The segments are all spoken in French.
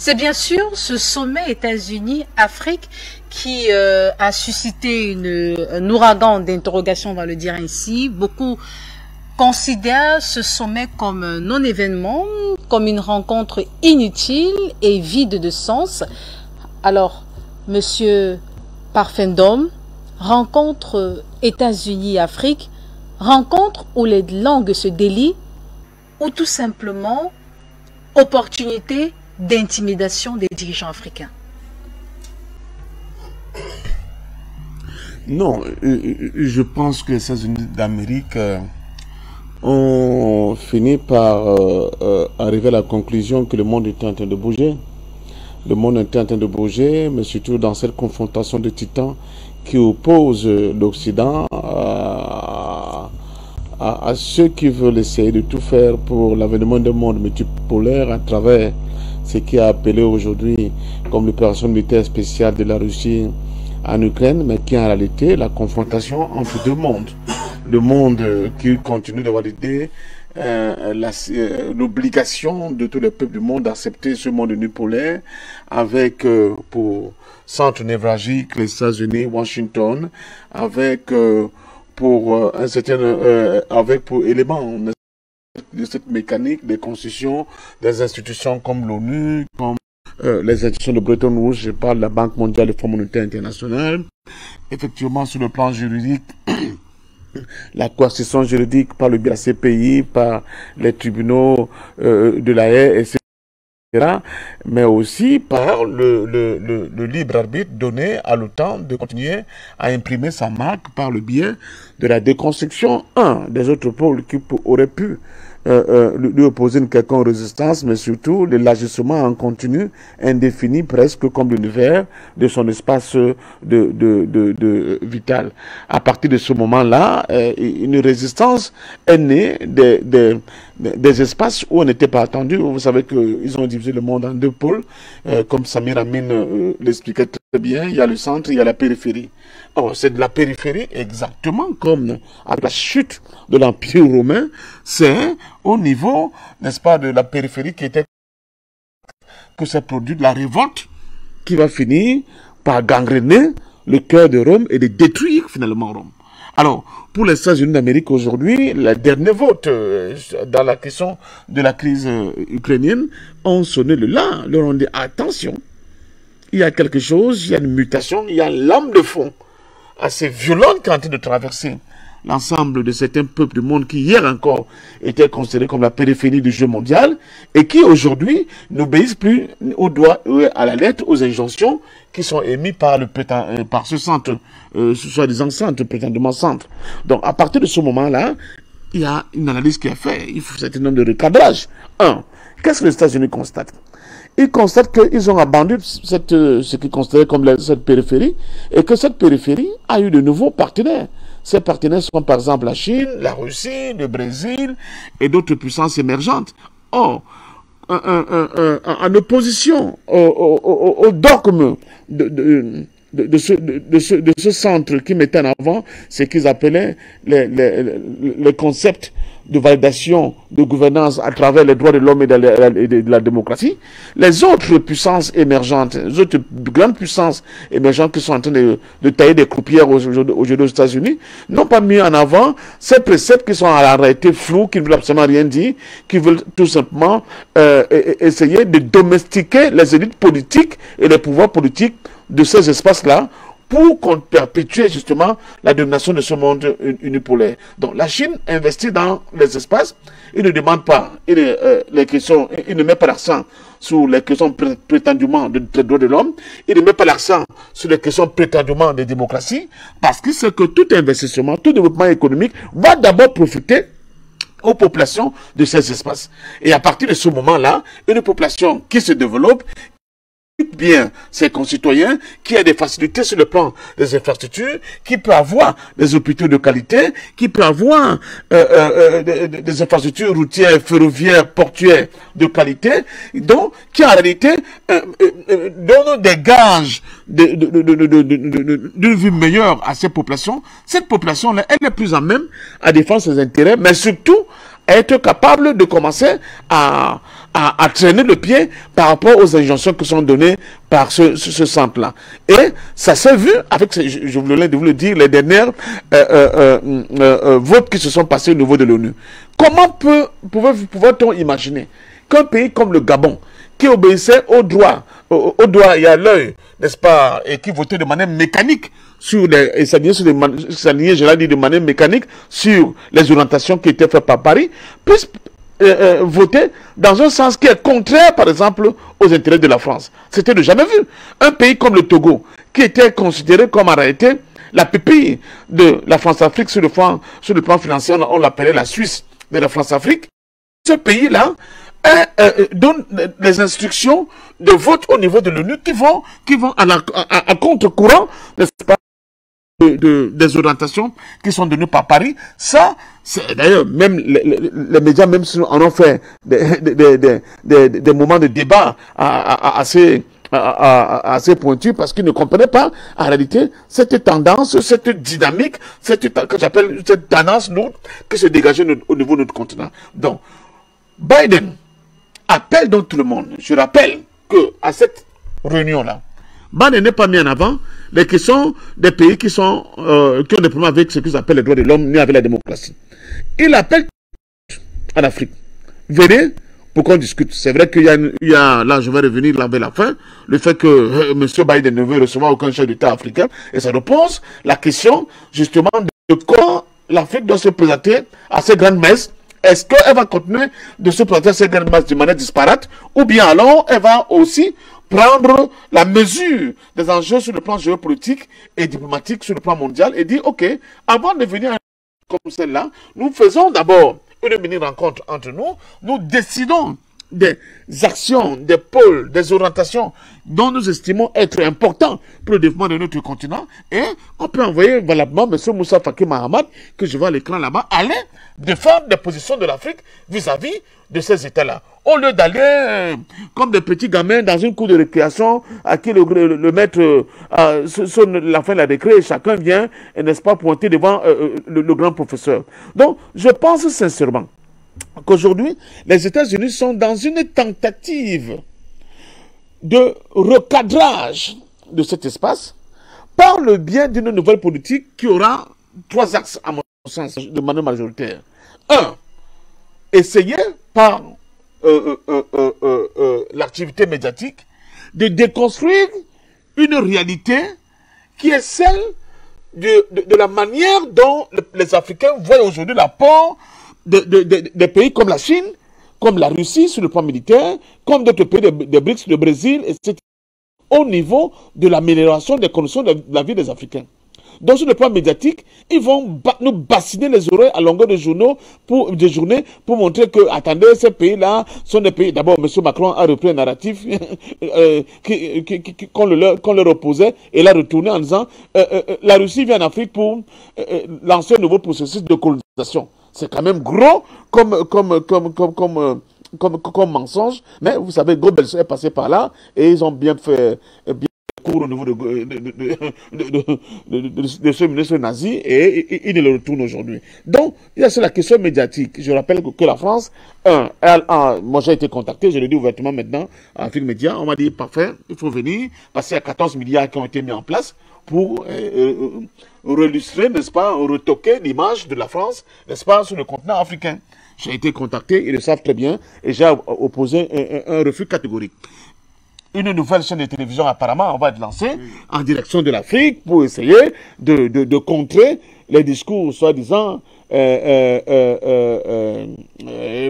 C'est bien sûr ce sommet États-Unis-Afrique qui a suscité un ouragan d'interrogations, on va le dire ainsi. Beaucoup considèrent ce sommet comme un non-événement, comme une rencontre inutile et vide de sens. Alors, Monsieur Parfendom, rencontre États-Unis-Afrique, rencontre où les langues se délient, ou tout simplement opportunité d'intimidation des dirigeants africains? Non, je pense que les États-Unis d'Amérique ont fini par arriver à la conclusion que le monde était en train de bouger. Le monde était en train de bouger, mais surtout dans cette confrontation de titans qui oppose l'Occident à ceux qui veulent essayer de tout faire pour l'avènement d'un monde multipolaire à travers ce qui est appelé aujourd'hui comme l'opération militaire spéciale de la Russie en Ukraine, mais qui est en réalité la confrontation entre deux mondes. Le monde qui continue d'avoir l'idée, l'obligation de tous les peuples du monde d'accepter ce monde unipolaire avec pour centre névralgique les États-Unis, Washington, avec pour un certain avec pour éléments de cette mécanique des constitutions des institutions comme l'ONU, comme les institutions de Bretton Woods, je parle de la Banque mondiale et le Fonds monétaire international. Effectivement, sur le plan juridique, la coercition juridique par le biais de la CPI, par les tribunaux de la Haye, etc., mais aussi par le libre arbitre donné à l'OTAN de continuer à imprimer sa marque par le biais de la déconstruction, des autres pôles qui auraient pu lui opposer une quelconque résistance, mais surtout l'élargissement en continu, indéfini presque comme l'univers de son espace vital. À partir de ce moment-là, une résistance est née des espaces où on n'était pas attendu. Vous savez qu'ils ont divisé le monde en deux pôles, comme Samir Amin l'expliquait très bien. Il y a le centre, il y a la périphérie. Or, c'est de la périphérie, exactement comme à la chute de l'Empire romain, c'est au niveau, n'est-ce pas, de la périphérie que s'est produit de la révolte qui va finir par gangréner le cœur de Rome et de détruire finalement Rome. Alors, pour les États-Unis d'Amérique aujourd'hui, le dernier vote dans la question de la crise ukrainienne ont sonné le là, leur ont dit attention, il y a quelque chose, il y a une mutation, il y a une lame de fond assez violente qui est en train de traverser l'ensemble de certains peuples du monde qui hier encore étaient considérés comme la périphérie du jeu mondial et qui aujourd'hui n'obéissent plus au doigt, à la lettre, aux injonctions qui sont émises par ce centre, soi-disant centre, prétendument centre. Donc à partir de ce moment-là, il y a une analyse qui est faite, il faut un certain nombre de recadrages. Qu'est-ce que les États-Unis constatent? Ils constatent qu'ils ont abandonné ce qu'ils considéraient comme cette périphérie et que cette périphérie a eu de nouveaux partenaires. Ces partenaires sont par exemple la Chine, la Russie, le Brésil et d'autres puissances émergentes. Or, en opposition au dogme de ce centre qui mettait en avant ce qu'ils appelaient le concept de validation, de gouvernance à travers les droits de l'homme et de la démocratie, les autres puissances émergentes, les autres grandes puissances émergentes qui sont en train de tailler des croupières aujourd'hui aux États-Unis, n'ont pas mis en avant ces préceptes qui sont à la réalité flous, qui ne veulent absolument rien dire, qui veulent tout simplement essayer de domestiquer les élites politiques et les pouvoirs politiques de ces espaces-là pour qu'on perpétue justement la domination de ce monde unipolaire. Donc la Chine investit dans les espaces, il ne demande pas, il ne met pas l'accent sur les questions prétendument de droits de l'homme, il ne met pas l'accent sur les questions prétendument de démocratie, parce qu'il sait que tout investissement, tout développement économique va d'abord profiter aux populations de ces espaces. Et à partir de ce moment-là, une population qui se développe, bien ses concitoyens, qui a des facilités sur le plan des infrastructures, qui peut avoir des hôpitaux de qualité, qui peut avoir des infrastructures routières, ferroviaires, portuaires de qualité, donc qui en réalité donnent des gages d'une vie meilleure à ces populations. Cette population-là, elle est plus en même à défendre ses intérêts, mais surtout à être capable de commencer à à traîner le pied par rapport aux injonctions qui sont données par ce centre-là. Et ça s'est vu avec, je voulais vous le dire, les dernières votes qui se sont passés au niveau de l'ONU. Comment pouvait-on imaginer qu'un pays comme le Gabon, qui obéissait au droit et à l'œil, n'est-ce pas, et qui votait de manière mécanique sur les, s'alignait, je l'ai dit, de manière mécanique sur les orientations qui étaient faites par Paris, puisse voter dans un sens qui est contraire, par exemple, aux intérêts de la France. C'était de jamais vu. Un pays comme le Togo, qui était considéré comme en réalité la pupille de la France-Afrique sur le plan financier, on l'appelait la Suisse de la France-Afrique. Ce pays-là donne des instructions de vote au niveau de l'ONU qui vont à contre-courant, n'est-ce pas, des orientations qui sont données par Paris. Ça, d'ailleurs, même les médias, même si en ont fait des moments de débat assez pointus, parce qu'ils ne comprenaient pas, en réalité, cette tendance, cette dynamique, que j'appelle cette tendance lourde qui se dégageait au niveau de notre continent. Donc, Biden appelle donc tout le monde. Je rappelle que à cette réunion-là, Biden n'est pas mis en avant les questions des pays qui ont des problèmes avec ce qu'ils appellent les droits de l'homme, ni avec la démocratie. Il appelle en Afrique. Venez pour qu'on discute. C'est vrai qu'il y a, là je vais revenir là vers la fin, le fait que M. Biden ne veut recevoir aucun chef d'État africain, et ça nous pose la question justement de comment l'Afrique doit se présenter à ces grandes messes. Est-ce qu'elle va continuer de se présenter à ces grandes messes de manière disparate, ou bien alors elle va aussi prendre la mesure des enjeux sur le plan géopolitique et diplomatique sur le plan mondial et dire, ok, avant de venir à une comme celle-là, nous faisons d'abord une mini-rencontre entre nous, nous décidons des actions, des pôles, des orientations dont nous estimons être importants pour le développement de notre continent, et on peut envoyer valablement M. Moussa Faki Mahamat, que je vois à l'écran là-bas, aller défendre des positions de l'Afrique vis-à-vis de ces États-là. Au lieu d'aller comme des petits gamins dans une cour de récréation à qui le maître, sur la fin de la récré, chacun vient, n'est-ce pas, pointer devant le grand professeur. Donc, je pense sincèrement qu'aujourd'hui, les États-Unis sont dans une tentative de recadrage de cet espace par le biais d'une nouvelle politique qui aura trois axes, à mon sens, de manière majoritaire. Un, essayer par l'activité médiatique de déconstruire une réalité qui est celle de la manière dont les Africains voient aujourd'hui l'apport des pays comme la Chine, comme la Russie sur le plan militaire, comme d'autres pays des BRICS, le Brésil, etc., au niveau de l'amélioration des conditions de la vie des Africains. Donc sur le plan médiatique, ils vont nous bassiner les oreilles à longueur de journée pour montrer que, attendez, ces pays-là sont des pays... D'abord, M. Macron a repris un narratif qu'on leur opposait et l'a retourné en disant la Russie vient en Afrique pour lancer un nouveau processus de colonisation. C'est quand même gros comme mensonge, mais vous savez, Goebbels est passé par là et ils ont bien fait cours au niveau de ce ministre nazi et il le retourne aujourd'hui. Donc, il y a sur la question médiatique. Je rappelle que la France, moi j'ai été contacté, je le dis ouvertement maintenant, à Afrique Média, on m'a dit parfait, il faut venir, parce qu'il y a 14 milliards qui ont été mis en place pour relustrer, n'est-ce pas, retoquer l'image de la France, n'est-ce pas, sur le continent africain. J'ai été contacté, ils le savent très bien, et j'ai opposé un refus catégorique. Une nouvelle chaîne de télévision, apparemment, on va être lancée en direction de l'Afrique pour essayer de contrer les discours, soi-disant,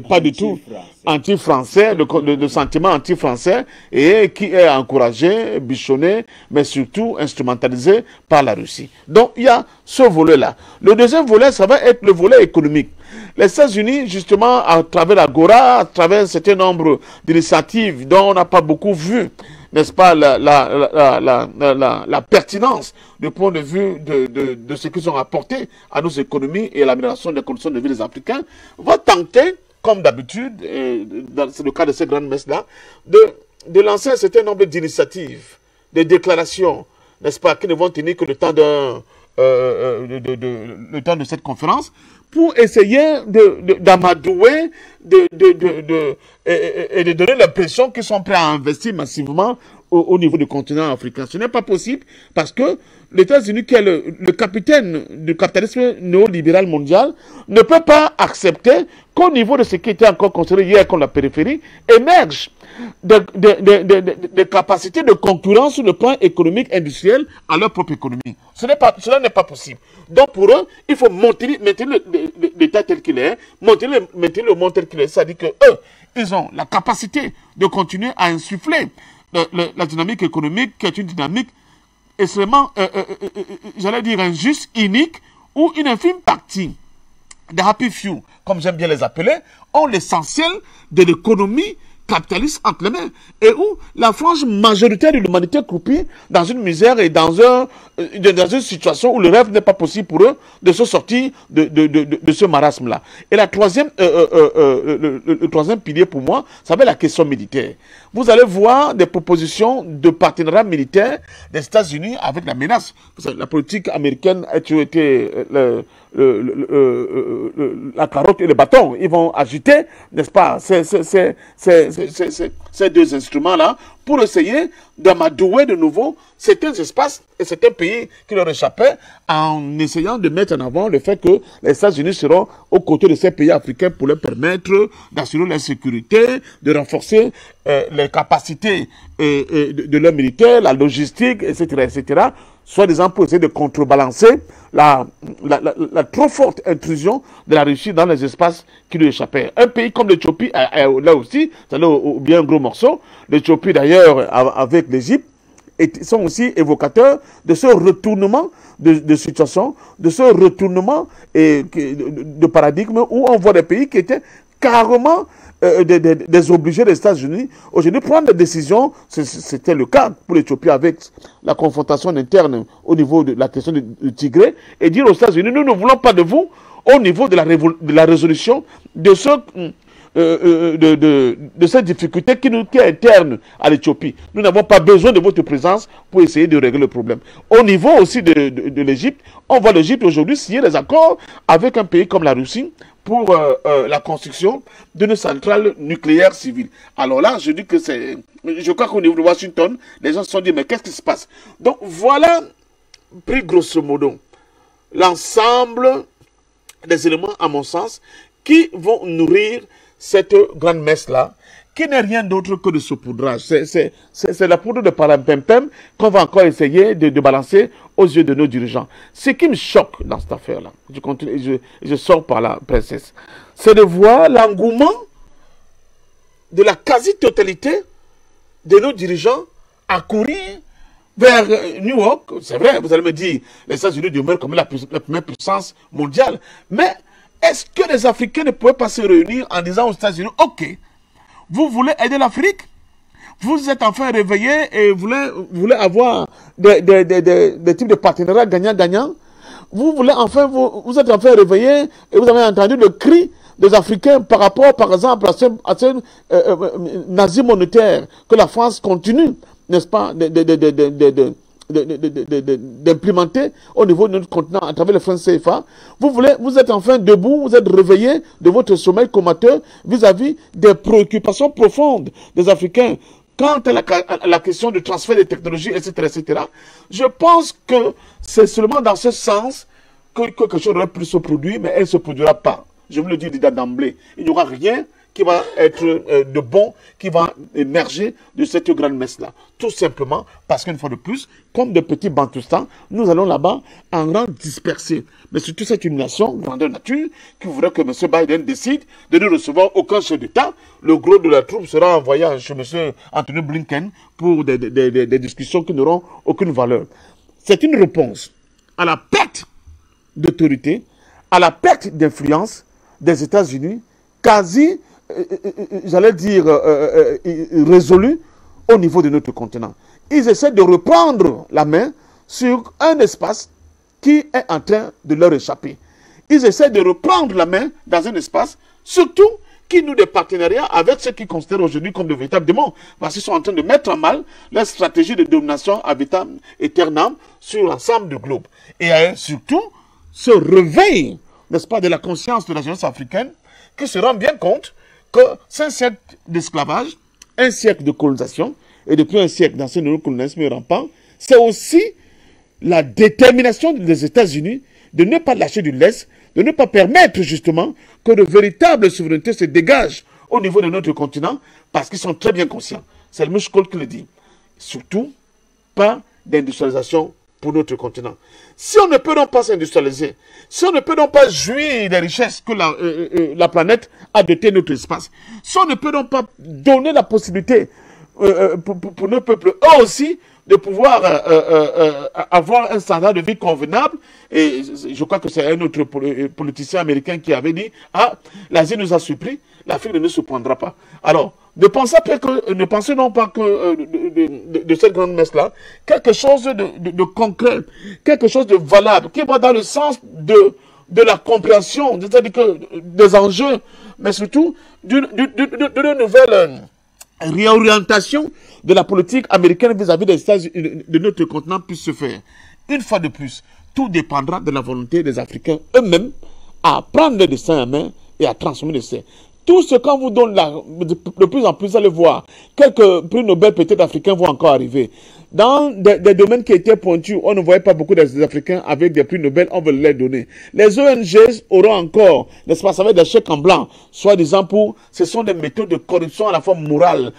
pas du tout anti-français, de sentiments anti-français, et qui est encouragé, bichonné, mais surtout instrumentalisé par la Russie. Donc, il y a ce volet-là. Le deuxième volet, ça va être le volet économique. Les États-Unis, justement, à travers l'Agora, à travers un certain nombre d'initiatives dont on n'a pas beaucoup vu, n'est-ce pas, la pertinence du point de vue de ce qu'ils ont apporté à nos économies et à l'amélioration des conditions de vie des Africains, va tenter, comme d'habitude, c'est le cas de ces grandes messes-là, de lancer un certain nombre d'initiatives, de déclarations, n'est-ce pas, qui ne vont tenir que le temps le temps de cette conférence, pour essayer d'amadouer et de donner l'impression qu'ils sont prêts à investir massivement au niveau du continent africain. Ce n'est pas possible parce que les États-Unis, qui est le capitaine du capitalisme néolibéral mondial, ne peut pas accepter qu'au niveau de ce qui était encore considéré hier comme la périphérie, émergent des capacités de concurrence sur le plan économique, industriel, à leur propre économie. Cela n'est pas possible. Donc pour eux, il faut maintenir l'État tel qu'il est, maintenir le monde tel qu'il est. C'est-à-dire qu'eux, ils ont la capacité de continuer à insuffler la dynamique économique, qui est une dynamique extrêmement, j'allais dire, injuste, inique, où une infime partie des happy few, comme j'aime bien les appeler, ont l'essentiel de l'économie capitaliste entre les mains, et où la frange majoritaire de l'humanité croupit dans une misère et dans une situation où le rêve n'est pas possible pour eux de se sortir de ce marasme-là. Et le troisième pilier pour moi, ça va être la question militaire. Vous allez voir des propositions de partenariat militaire des États-Unis avec la menace. La politique américaine a toujours été la carotte et le bâton. Ils vont agiter, n'est-ce pas, ces deux instruments-là pour essayer d'amadouer de nouveau certains espaces et certains pays qui leur échappaient, en essayant de mettre en avant le fait que les États-Unis seront aux côtés de ces pays africains pour leur permettre d'assurer la sécurité, de renforcer les capacités de leurs militaires, la logistique, etc., soi-disant pour essayer de contrebalancer la trop forte intrusion de la Russie dans les espaces qui lui échappaient. Un pays comme l'Éthiopie, là aussi, c'est bien un gros morceau. L'Éthiopie d'ailleurs, avec l'Égypte, sont aussi évocateurs de ce retournement de situation, de ce retournement de paradigme où on voit des pays qui étaient carrément des obligés des États-Unis aujourd'hui prendre des décisions. C'était le cas pour l'Éthiopie avec la confrontation interne au niveau de la question du Tigré, et dire aux États-Unis, nous ne voulons pas de vous au niveau de la résolution de cette difficulté qui est interne à l'Éthiopie. Nous n'avons pas besoin de votre présence pour essayer de régler le problème. Au niveau aussi de l'Égypte, on voit l'Égypte aujourd'hui signer des accords avec un pays comme la Russie pour la construction d'une centrale nucléaire civile. Alors là, je dis que je crois qu'au niveau de Washington, les gens se sont dit, mais qu'est-ce qui se passe? Donc voilà, pris grosso modo, l'ensemble des éléments, à mon sens, qui vont nourrir cette grande messe-là, qui n'est rien d'autre que de saupoudrage. C'est la poudre de parampempem qu'on va encore essayer de balancer aux yeux de nos dirigeants. Ce qui me choque dans cette affaire-là, je sors par la princesse, c'est de voir l'engouement de la quasi-totalité de nos dirigeants à courir vers New York. C'est vrai, vous allez me dire, les États-Unis demeurent comme la première puissance mondiale, mais est-ce que les Africains ne pouvaient pas se réunir en disant aux États-Unis, ok, vous voulez aider l'Afrique? Vous êtes enfin réveillés et vous voulez avoir des types de partenariats gagnant-gagnant? Vous êtes enfin réveillés et vous avez entendu le cri des Africains par rapport, par exemple, à ce nazi monétaire que la France continue, n'est-ce pas, d'implémenter au niveau de notre continent à travers le franc CFA. Vous êtes enfin debout, vous êtes réveillés de votre sommeil comateux vis-à-vis des préoccupations profondes des Africains quant à la question du transfert des technologies, etc. Je pense que c'est seulement dans ce sens que quelque chose aurait pu se produire, mais elle ne se produira pas. Je vous le dis déjà d'emblée. Il n'y aura rien qui va être de bon, qui va émerger de cette grande messe-là. Tout simplement parce qu'une fois de plus, comme de petits bantoustans, nous allons là-bas en rang dispersé. Mais surtout cette humiliation, grandeur nature, qui voudrait que M. Biden décide de ne recevoir aucun chef d'État. Le gros de la troupe sera envoyé chez M. Anthony Blinken pour des discussions qui n'auront aucune valeur. C'est une réponse à la perte d'autorité, à la perte d'influence des États-Unis, quasi j'allais dire, résolu au niveau de notre continent. Ils essaient de reprendre la main sur un espace qui est en train de leur échapper. Ils essaient de reprendre la main dans un espace, surtout qui nouent des partenariats avec ceux qui considèrent aujourd'hui comme de véritables démons, parce qu'ils sont en train de mettre en mal leur stratégie de domination à vitam aeternam sur l'ensemble du globe. Et surtout, ce réveil, n'est-ce pas, de la conscience de la jeunesse africaine, qui se rend bien compte que c'est un siècle d'esclavage, un siècle de colonisation, et depuis un siècle dans ce néocolonialisme rampant, c'est aussi la détermination des États-Unis de ne pas lâcher du lest, de ne pas permettre justement que de véritables souverainetés se dégagent au niveau de notre continent, parce qu'ils sont très bien conscients. C'est le Mouchkol qui le dit. Surtout, pas d'industrialisation pour notre continent. Si on ne peut donc pas s'industrialiser, si on ne peut donc pas jouir des richesses que la planète a doté notre espace, si on ne peut donc pas donner la possibilité pour nos peuples, eux aussi, de pouvoir avoir un standard de vie convenable. Et je crois que c'est un autre politicien américain qui avait dit, ah, l'Asie nous a surpris, l'Afrique ne nous surprendra pas. Alors, ne pensez non pas que de cette grande messe-là, quelque chose de concret, quelque chose de valable, qui va dans le sens de la compréhension, c'est-à-dire que des enjeux, mais surtout d'une nouvelle réorientation de la politique américaine vis-à-vis des États-Unis, de notre continent, puisse se faire. Une fois de plus, tout dépendra de la volonté des Africains eux-mêmes à prendre le destin en main et à transformer le destin. Tout ce qu'on vous donne là, de plus en plus, vous allez voir, quelques prix Nobel peut-être africains vont encore arriver. Dans des domaines qui étaient pointus, on ne voyait pas beaucoup des Africains avec des prix Nobel, on veut les donner. Les ONG auront encore, n'est-ce pas, ça va être des chèques en blanc, soi-disant pour, ce sont des méthodes de corruption à la fois morale,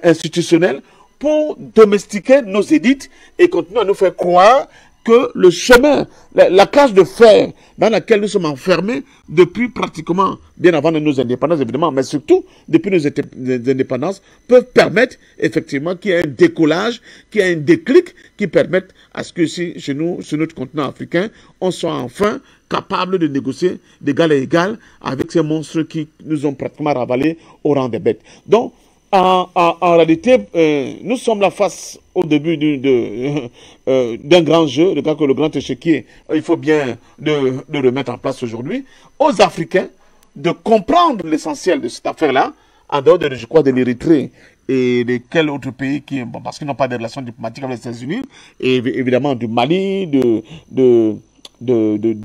institutionnelle, pour domestiquer nos élites et continuer à nous faire croire que le chemin, la cage de fer dans laquelle nous sommes enfermés depuis pratiquement, bien avant nos indépendances évidemment, mais surtout depuis nos indépendances, peuvent permettre effectivement qu'il y ait un décollage, qu'il y ait un déclic qui permette à ce que chez nous, sur notre continent africain, on soit enfin capable de négocier d'égal à égal avec ces monstres qui nous ont pratiquement ravalés au rang des bêtes. Donc, en réalité, nous sommes là face au début d'un grand jeu, le grand échiquier, il faut bien le remettre en place aujourd'hui, aux Africains de comprendre l'essentiel de cette affaire-là, en dehors de, je crois, de l'Érythrée et de quel autre pays qui, bon, parce qu'ils n'ont pas de relations diplomatiques avec les États-Unis, et évidemment du Mali, du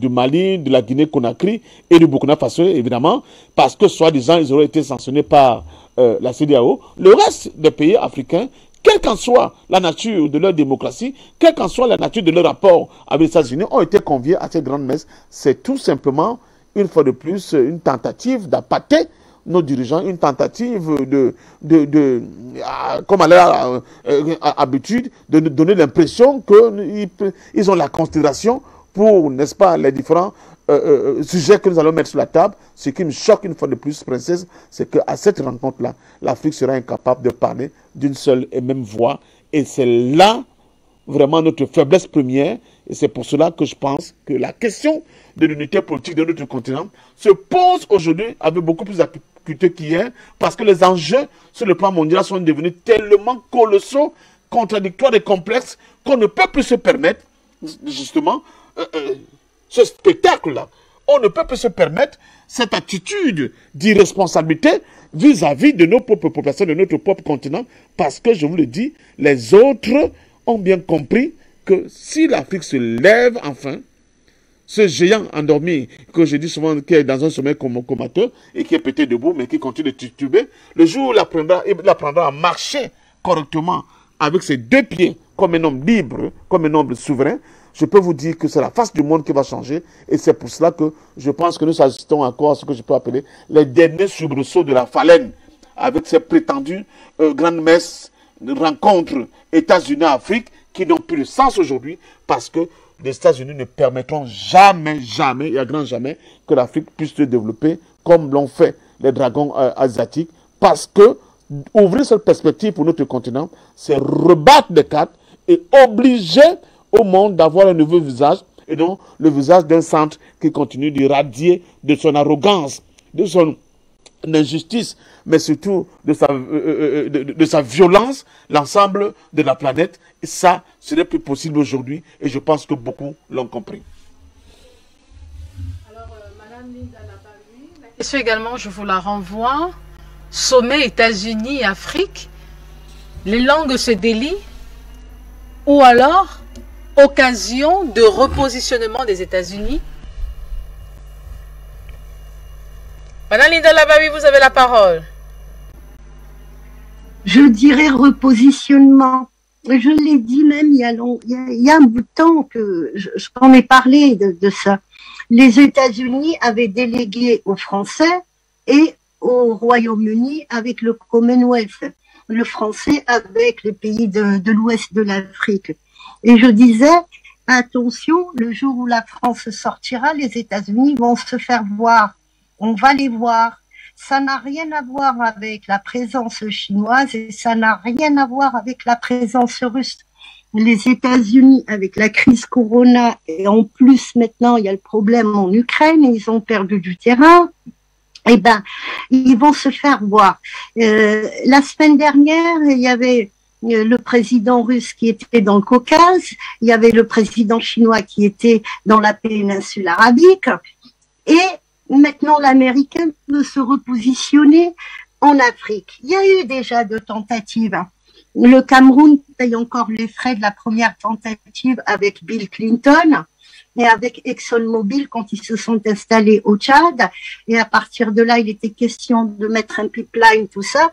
Mali, de la Guinée-Conakry et du Burkina Faso, évidemment, parce que soi-disant, ils auraient été sanctionnés par la CEDEAO. Le reste des pays africains, quelle qu'en soit la nature de leur démocratie, quelle qu'en soit la nature de leur rapport avec les États-Unis, ont été conviés à cette grande messe. C'est tout simplement, une fois de plus, une tentative d'appâter nos dirigeants, une tentative comme à leur habitude, de nous donner l'impression qu'ils ont la considération pour, n'est-ce pas, les différents sujets que nous allons mettre sur la table. Ce qui me choque une fois de plus, princesse, c'est qu'à cette rencontre-là, l'Afrique sera incapable de parler d'une seule et même voix. Et c'est là, vraiment, notre faiblesse première. Et c'est pour cela que je pense que la question de l'unité politique de notre continent se pose aujourd'hui avec beaucoup plus d'acuité qu'hier, parce que les enjeux sur le plan mondial sont devenus tellement colossaux, contradictoires et complexes qu'on ne peut plus se permettre, justement, ce spectacle-là. On ne peut plus se permettre cette attitude d'irresponsabilité vis-à-vis de nos propres populations, de notre propre continent, parce que, je vous le dis, les autres ont bien compris que si l'Afrique se lève enfin, ce géant endormi, que je dis souvent, qui est dans un sommeil comateux et qui est pété debout, mais qui continue de tituber, le jour où il apprendra à marcher correctement avec ses deux pieds, comme un homme libre, comme un homme souverain, je peux vous dire que c'est la face du monde qui va changer. Et c'est pour cela que je pense que nous assistons encore à ce que je peux appeler les derniers soubresauts de la phalène, avec ces prétendues grandes messes, rencontres États-Unis-Afrique, qui n'ont plus de sens aujourd'hui, parce que les États-Unis ne permettront jamais, jamais, et à grand jamais, que l'Afrique puisse se développer comme l'ont fait les dragons asiatiques, parce que ouvrir cette perspective pour notre continent, c'est rebattre des cartes et obliger au monde d'avoir un nouveau visage, et non le visage d'un centre qui continue d'irradier de son arrogance, de son injustice, mais surtout de sa violence, l'ensemble de la planète. Et ça, ce n'est plus possible aujourd'hui, et je pense que beaucoup l'ont compris. Alors, Madame Linda n'a pas vu la question également, je vous la renvoie. Sommet États-Unis-Afrique, les langues se délient ou alors occasion de repositionnement des États-Unis? Madame Linda Labawi, vous avez la parole. Je dirais repositionnement. Je l'ai dit même il y a un bout de temps que j'en ai parlé de ça. Les États-Unis avaient délégué aux Français et au Royaume-Uni avec le Commonwealth, le français avec les pays de l'ouest de l'Afrique. Et je disais, attention, le jour où la France sortira, les États-Unis vont se faire voir. On va les voir. Ça n'a rien à voir avec la présence chinoise et ça n'a rien à voir avec la présence russe. Les États-Unis, avec la crise Corona, et en plus maintenant il y a le problème en Ukraine, ils ont perdu du terrain, eh ben, ils vont se faire voir. La semaine dernière, il y avait le président russe qui était dans le Caucase, il y avait le président chinois qui était dans la péninsule arabique, et maintenant l'Américain veut se repositionner en Afrique. Il y a eu déjà 2 tentatives. Le Cameroun paye encore les frais de la première tentative avec Bill Clinton et avec ExxonMobil quand ils se sont installés au Tchad. Et à partir de là, il était question de mettre un pipeline, tout ça.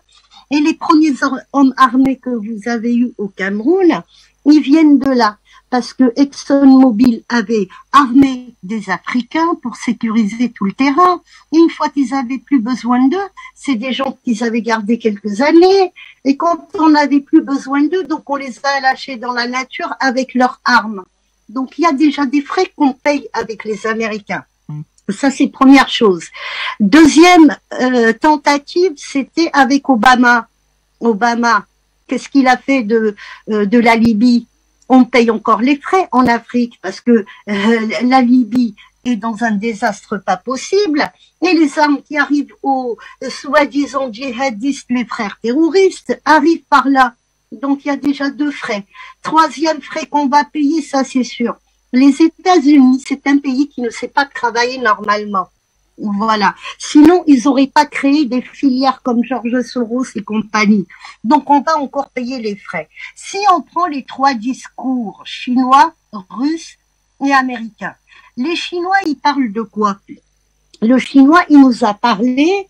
Et les premiers hommes armés que vous avez eus au Cameroun, ils viennent de là. Parce que ExxonMobil avait armé des Africains pour sécuriser tout le terrain. Et une fois qu'ils avaient plus besoin d'eux, c'est des gens qu'ils avaient gardés quelques années. Et quand on n'avait plus besoin d'eux, donc on les a lâchés dans la nature avec leurs armes. Donc il y a déjà des frais qu'on paye avec les Américains. Ça, c'est première chose. Deuxième tentative, c'était avec Obama. Obama, qu'est-ce qu'il a fait de la Libye? On paye encore les frais en Afrique parce que la Libye est dans un désastre pas possible et les armes qui arrivent aux soi-disant djihadistes, les frères terroristes, arrivent par là. Donc il y a déjà 2 frais. Troisième frais qu'on va payer, ça c'est sûr. Les États-Unis, c'est un pays qui ne sait pas travailler normalement. Voilà. Sinon, ils n'auraient pas créé des filières comme George Soros et compagnie. Donc, on va encore payer les frais. Si on prend les 3 discours chinois, russes et américains, les Chinois, ils parlent de quoi? Le Chinois, il nous a parlé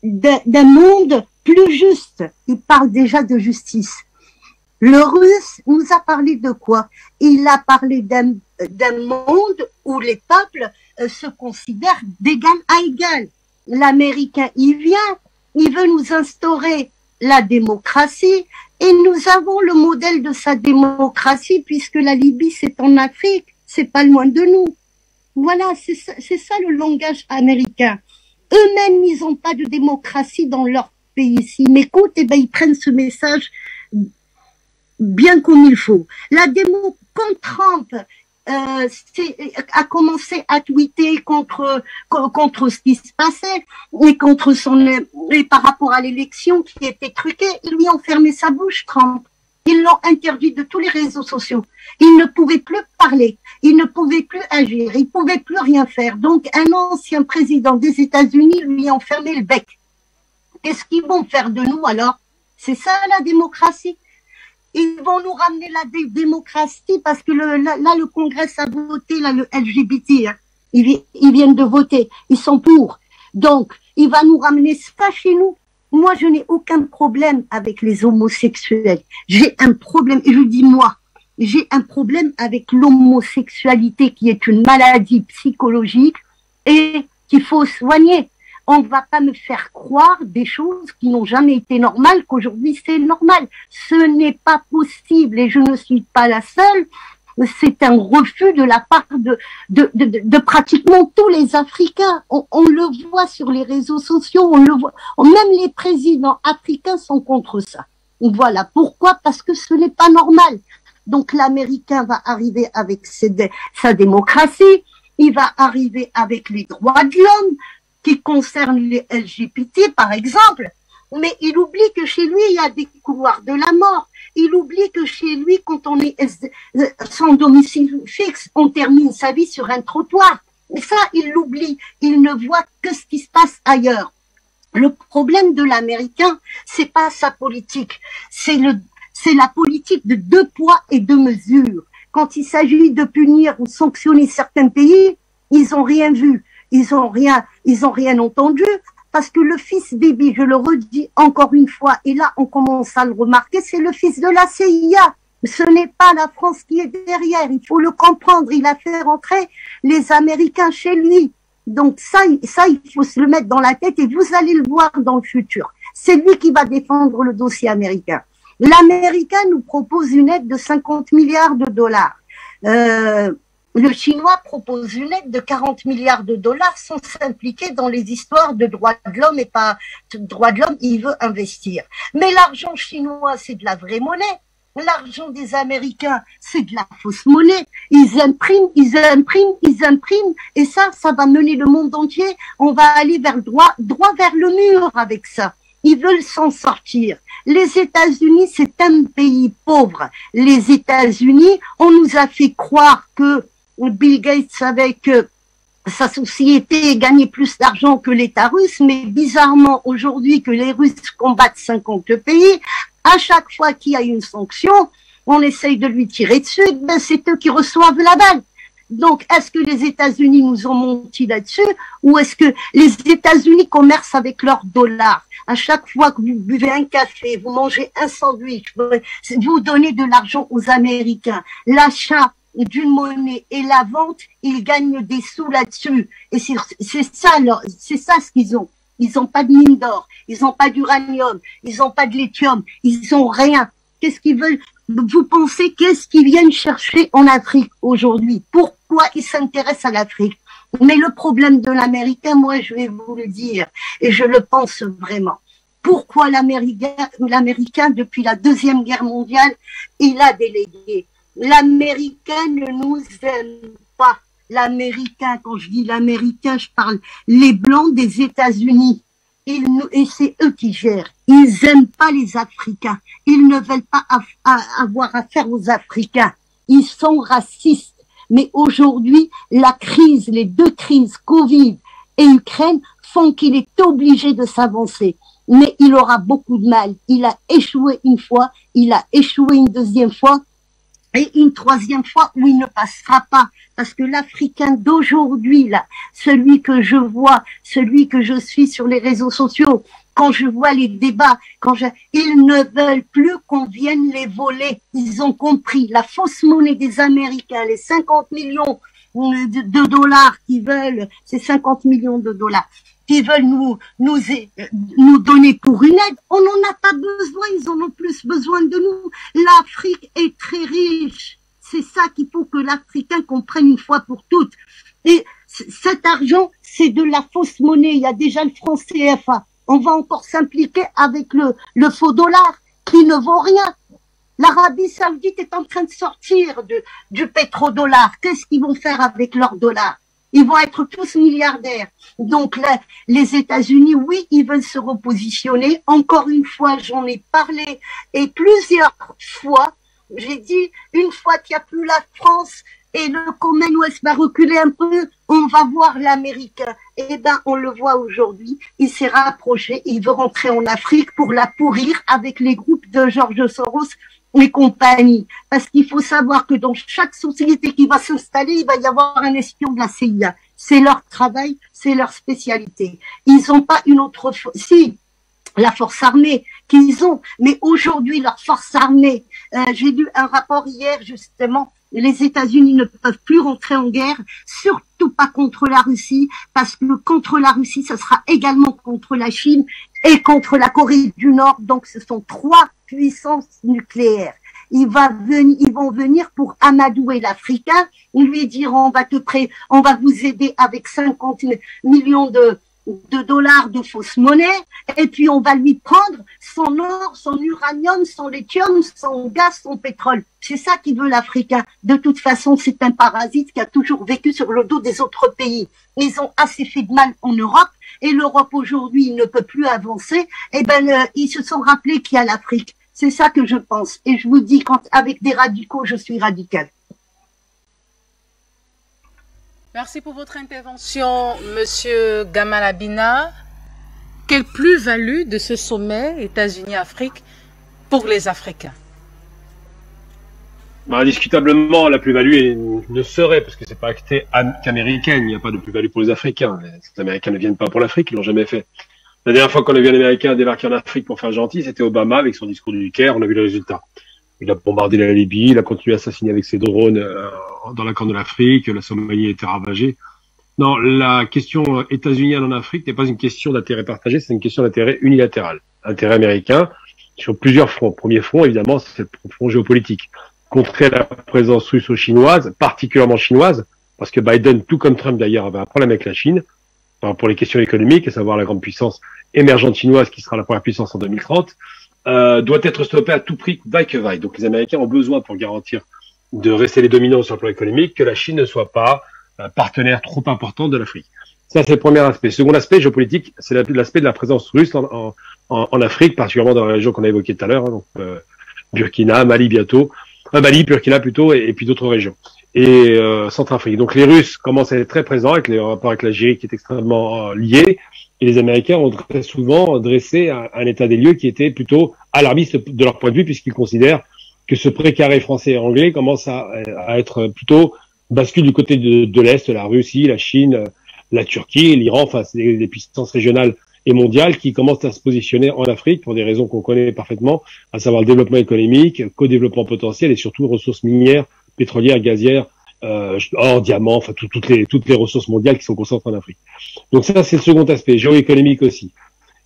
d'un monde plus juste. Il parle déjà de justice. Le Russe nous a parlé de quoi? Il a parlé d'un monde où les peuples se considèrent d'égal à égal. L'Américain, il vient, il veut nous instaurer la démocratie et nous avons le modèle de sa démocratie puisque la Libye, c'est en Afrique, c'est pas loin de nous. Voilà, c'est ça le langage américain. Eux-mêmes, ils n'ont pas de démocratie dans leur pays. S'ils m'écoutent, eh ben, ils prennent ce message bien comme il faut. La démo, quand Trump a commencé à tweeter contre ce qui se passait et et par rapport à l'élection qui était truquée, ils lui ont fermé sa bouche, Trump. Ils l'ont interdit de tous les réseaux sociaux. Il ne pouvait plus parler, il ne pouvait plus agir, il ne pouvait plus rien faire. Donc un ancien président des États-Unis lui a fermé le bec. Qu'est-ce qu'ils vont faire de nous alors? C'est ça la démocratie? Ils vont nous ramener la démocratie parce que là, le Congrès a voté, là, le LGBT, hein. Ils viennent de voter. Ils sont pour. Donc, il va nous ramener ça chez nous. Moi, je n'ai aucun problème avec les homosexuels. J'ai un problème, et je dis moi, j'ai un problème avec l'homosexualité qui est une maladie psychologique et qu'il faut soigner. On ne va pas me faire croire des choses qui n'ont jamais été normales, qu'aujourd'hui c'est normal. Ce n'est pas possible et je ne suis pas la seule. C'est un refus de la part de pratiquement tous les Africains. On le voit sur les réseaux sociaux, on le voit. Même les présidents africains sont contre ça. Voilà. Pourquoi? Parce que ce n'est pas normal. Donc l'Américain va arriver avec sa démocratie, il va arriver avec les droits de l'homme, qui concerne les LGBT, par exemple, mais il oublie que chez lui, il y a des couloirs de la mort. Il oublie que chez lui, quand on est sans domicile fixe, on termine sa vie sur un trottoir. Mais ça, ils l'oublient. Ils ne voient que ce qui se passe ailleurs. Le problème de l'Américain, c'est pas sa politique, c'est la politique de 2 poids et 2 mesures. Quand il s'agit de punir ou sanctionner certains pays, ils ont rien vu, ils ont rien entendu, parce que le fils Bibi, je le redis encore une fois, et là on commence à le remarquer, c'est le fils de la CIA. Ce n'est pas la France qui est derrière, il faut le comprendre, il a fait rentrer les Américains chez lui. Donc ça, il faut se le mettre dans la tête et vous allez le voir dans le futur. C'est lui qui va défendre le dossier américain. L'Américain nous propose une aide de 50 milliards de dollars. Le Chinois propose une aide de 40 milliards de dollars sans s'impliquer dans les histoires de droits de l'homme et pas de droits de l'homme, il veut investir. Mais l'argent chinois, c'est de la vraie monnaie. L'argent des Américains, c'est de la fausse monnaie. Ils impriment, et ça va mener le monde entier. On va aller droit vers le mur avec ça. Ils veulent s'en sortir. Les États-Unis, c'est un pays pauvre. Les États-Unis, on nous a fait croire que Bill Gates, avec sa société, gagnait plus d'argent que l'État russe, mais bizarrement, aujourd'hui que les Russes combattent 50 pays, à chaque fois qu'il y a une sanction, on essaye de lui tirer dessus, ben c'est eux qui reçoivent la balle. Donc, est-ce que les États-Unis nous ont menti là-dessus, ou est-ce que les États-Unis commercent avec leurs dollars? À chaque fois que vous buvez un café, vous mangez un sandwich, vous donnez de l'argent aux Américains. L'achat d'une monnaie et la vente, ils gagnent des sous là-dessus. Et c'est ça ce qu'ils ont. Ils n'ont pas de mine d'or, ils n'ont pas d'uranium, ils n'ont pas de lithium, ils n'ont rien. Qu'est-ce qu'ils veulent? Vous pensez qu'est-ce qu'ils viennent chercher en Afrique aujourd'hui? Pourquoi ils s'intéressent à l'Afrique? Mais le problème de l'Américain, moi je vais vous le dire, et je le pense vraiment. Pourquoi l'Américain, depuis la Deuxième Guerre mondiale, il a délégué? L'Américain ne nous aime pas. L'Américain, quand je dis l'Américain, je parle les Blancs des États-Unis. Et c'est eux qui gèrent. Ils aiment pas les Africains. Ils ne veulent pas avoir affaire aux Africains. Ils sont racistes. Mais aujourd'hui, les 2 crises, Covid et Ukraine, font qu'il est obligé de s'avancer. Mais il aura beaucoup de mal. Il a échoué une fois, il a échoué une deuxième fois, et une 3e fois où il ne passera pas. Parce que l'Africain d'aujourd'hui, là, celui que je vois, celui que je suis sur les réseaux sociaux, quand je vois les débats, ils ne veulent plus qu'on vienne les voler. Ils ont compris. La fausse monnaie des Américains, les 50 millions de dollars qu'ils veulent, c'est 50 millions de dollars qui veulent nous donner pour une aide, on n'en a pas besoin, ils en ont plus besoin de nous. L'Afrique est très riche. C'est ça qu'il faut que l'Africain comprenne une fois pour toutes. Et cet argent, c'est de la fausse monnaie. Il y a déjà le franc CFA. On va encore s'impliquer avec le faux dollar qui ne vaut rien. L'Arabie Saoudite est en train de sortir du pétrodollar. Qu'est-ce qu'ils vont faire avec leur dollar? Ils vont être tous milliardaires. Donc là, les États-Unis, oui, ils veulent se repositionner. Encore une fois, j'en ai parlé et plusieurs fois, j'ai dit, une fois qu'il n'y a plus la France et le Commonwealth va reculer un peu, on va voir l'Américain. Eh ben, on le voit aujourd'hui. Il s'est rapproché. Il veut rentrer en Afrique pour la pourrir avec les groupes de George Soros et compagnie. Parce qu'il faut savoir que dans chaque société qui va s'installer, il va y avoir un espion de la CIA. C'est leur travail, c'est leur spécialité. Ils n'ont pas une autre... Si, la force armée qu'ils ont, mais aujourd'hui, leur force armée, j'ai lu un rapport hier, justement, les États-Unis ne peuvent plus rentrer en guerre, surtout pas contre la Russie, parce que contre la Russie, ça sera également contre la Chine et contre la Corée du Nord. Donc, ce sont 3 puissances nucléaires. Ils vont venir pour amadouer l'Africain, lui dire on va vous aider avec 50 millions de dollars de fausse monnaie, et puis on va lui prendre son or, son uranium, son lithium, son gaz, son pétrole. C'est ça qu'il veut l'Africain. De toute façon, c'est un parasite qui a toujours vécu sur le dos des autres pays. Ils ont assez fait de mal en Europe, et l'Europe aujourd'hui, il ne peut plus avancer. Eh ben, ils se sont rappelés qu'il y a l'Afrique. C'est ça que je pense. Et je vous dis, quand avec des radicaux, je suis radical. Merci pour votre intervention, Monsieur Gamalabina. Quelle plus-value de ce sommet États-Unis-Afrique pour les Africains? Indiscutablement, la plus-value ne serait, parce que c'est pas acté qu'américaine, il n'y a pas de plus-value pour les Africains. Les Américains ne viennent pas pour l'Afrique, ils l'ont jamais fait. La dernière fois qu'on a vu un Américain débarquer en Afrique pour faire gentil, c'était Obama avec son discours du Caire, on a vu le résultat. Il a bombardé la Libye, il a continué à assassiner avec ses drones dans la Corne de l'Afrique, la Somalie a été ravagée. Non, la question états-unienne en Afrique n'est pas une question d'intérêt partagé, c'est une question d'intérêt unilatéral. Intérêt américain sur plusieurs fronts. Premier front, évidemment, c'est le front géopolitique. Contrer la présence russo-chinoise, particulièrement chinoise, parce que Biden, tout comme Trump d'ailleurs, avait un problème avec la Chine, pour les questions économiques, à savoir la grande puissance émergente chinoise qui sera la première puissance en 2030, doit être stoppé à tout prix, vaille que vaille. Donc les Américains ont besoin, pour garantir de rester les dominants sur le plan économique, que la Chine ne soit pas partenaire trop important de l'Afrique. Ça, c'est le premier aspect. Second aspect géopolitique, c'est l'aspect de la présence russe en Afrique, particulièrement dans la région qu'on a évoquée tout à l'heure, donc Burkina, Mali bientôt, Mali, Burkina plutôt, et puis d'autres régions. Et Centrafrique. Donc les Russes commencent à être très présents avec les rapports avec l'Algérie qui est extrêmement lié, et les Américains ont très souvent dressé un état des lieux qui était plutôt alarmiste de leur point de vue, puisqu'ils considèrent que ce précaré français et anglais commence à être plutôt bascule du côté de l'Est, la Russie, la Chine, la Turquie, l'Iran, enfin c'est des puissances régionales et mondiales qui commencent à se positionner en Afrique pour des raisons qu'on connaît parfaitement, à savoir le développement économique, co-développement potentiel et surtout ressources minières, pétrolières, gazières, or, diamants, enfin toutes les ressources mondiales qui sont concentrées en Afrique. Donc ça, c'est le second aspect, géoéconomique aussi.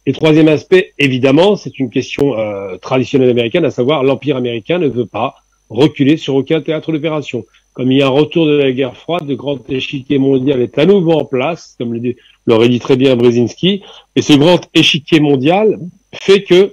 Et troisième aspect, évidemment, c'est une question traditionnelle américaine, à savoir l'Empire américain ne veut pas reculer sur aucun théâtre d'opération. Comme il y a un retour de la guerre froide, le grand échiquier mondial est à nouveau en place, comme l'aurait dit très bien Brzezinski, et ce grand échiquier mondial fait que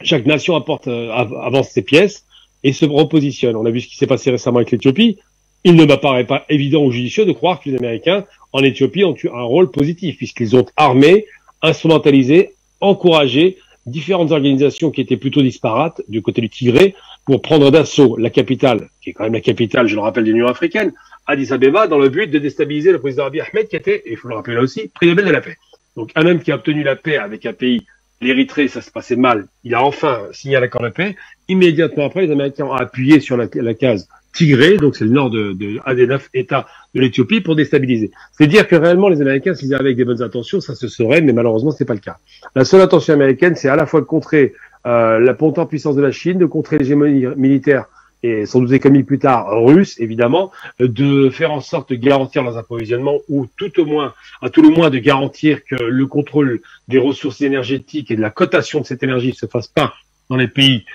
chaque nation avance ses pièces et se repositionne. On a vu ce qui s'est passé récemment avec l'Éthiopie. Il ne m'apparaît pas évident ou judicieux de croire que les Américains en Éthiopie ont eu un rôle positif, puisqu'ils ont armé, instrumentalisé, encouragé différentes organisations qui étaient plutôt disparates du côté du Tigré pour prendre d'assaut la capitale, qui est quand même la capitale, je le rappelle, de l'Union africaine, Addis Abeba, dans le but de déstabiliser le président Abiy Ahmed, qui était, et il faut le rappeler là aussi, prix Nobel de la paix. Donc un homme qui a obtenu la paix avec un pays, l'Érythrée, ça se passait mal, il a enfin signé un accord de paix. Immédiatement après, les Américains ont appuyé sur la case Tigré, donc c'est le nord de un des 9 États de l'Éthiopie, pour déstabiliser. C'est dire que réellement les Américains, s'ils arrivaient avec des bonnes intentions, ça se saurait, mais malheureusement c'est pas le cas. La seule intention américaine, c'est à la fois de contrer la montée en puissance de la Chine, de contrer l'hégémonie militaire et sans doute économique plus tard russe, évidemment, de faire en sorte de garantir leurs approvisionnements ou tout au moins, à tout le moins, de garantir que le contrôle des ressources énergétiques et de la cotation de cette énergie ne se fasse pas dans les pays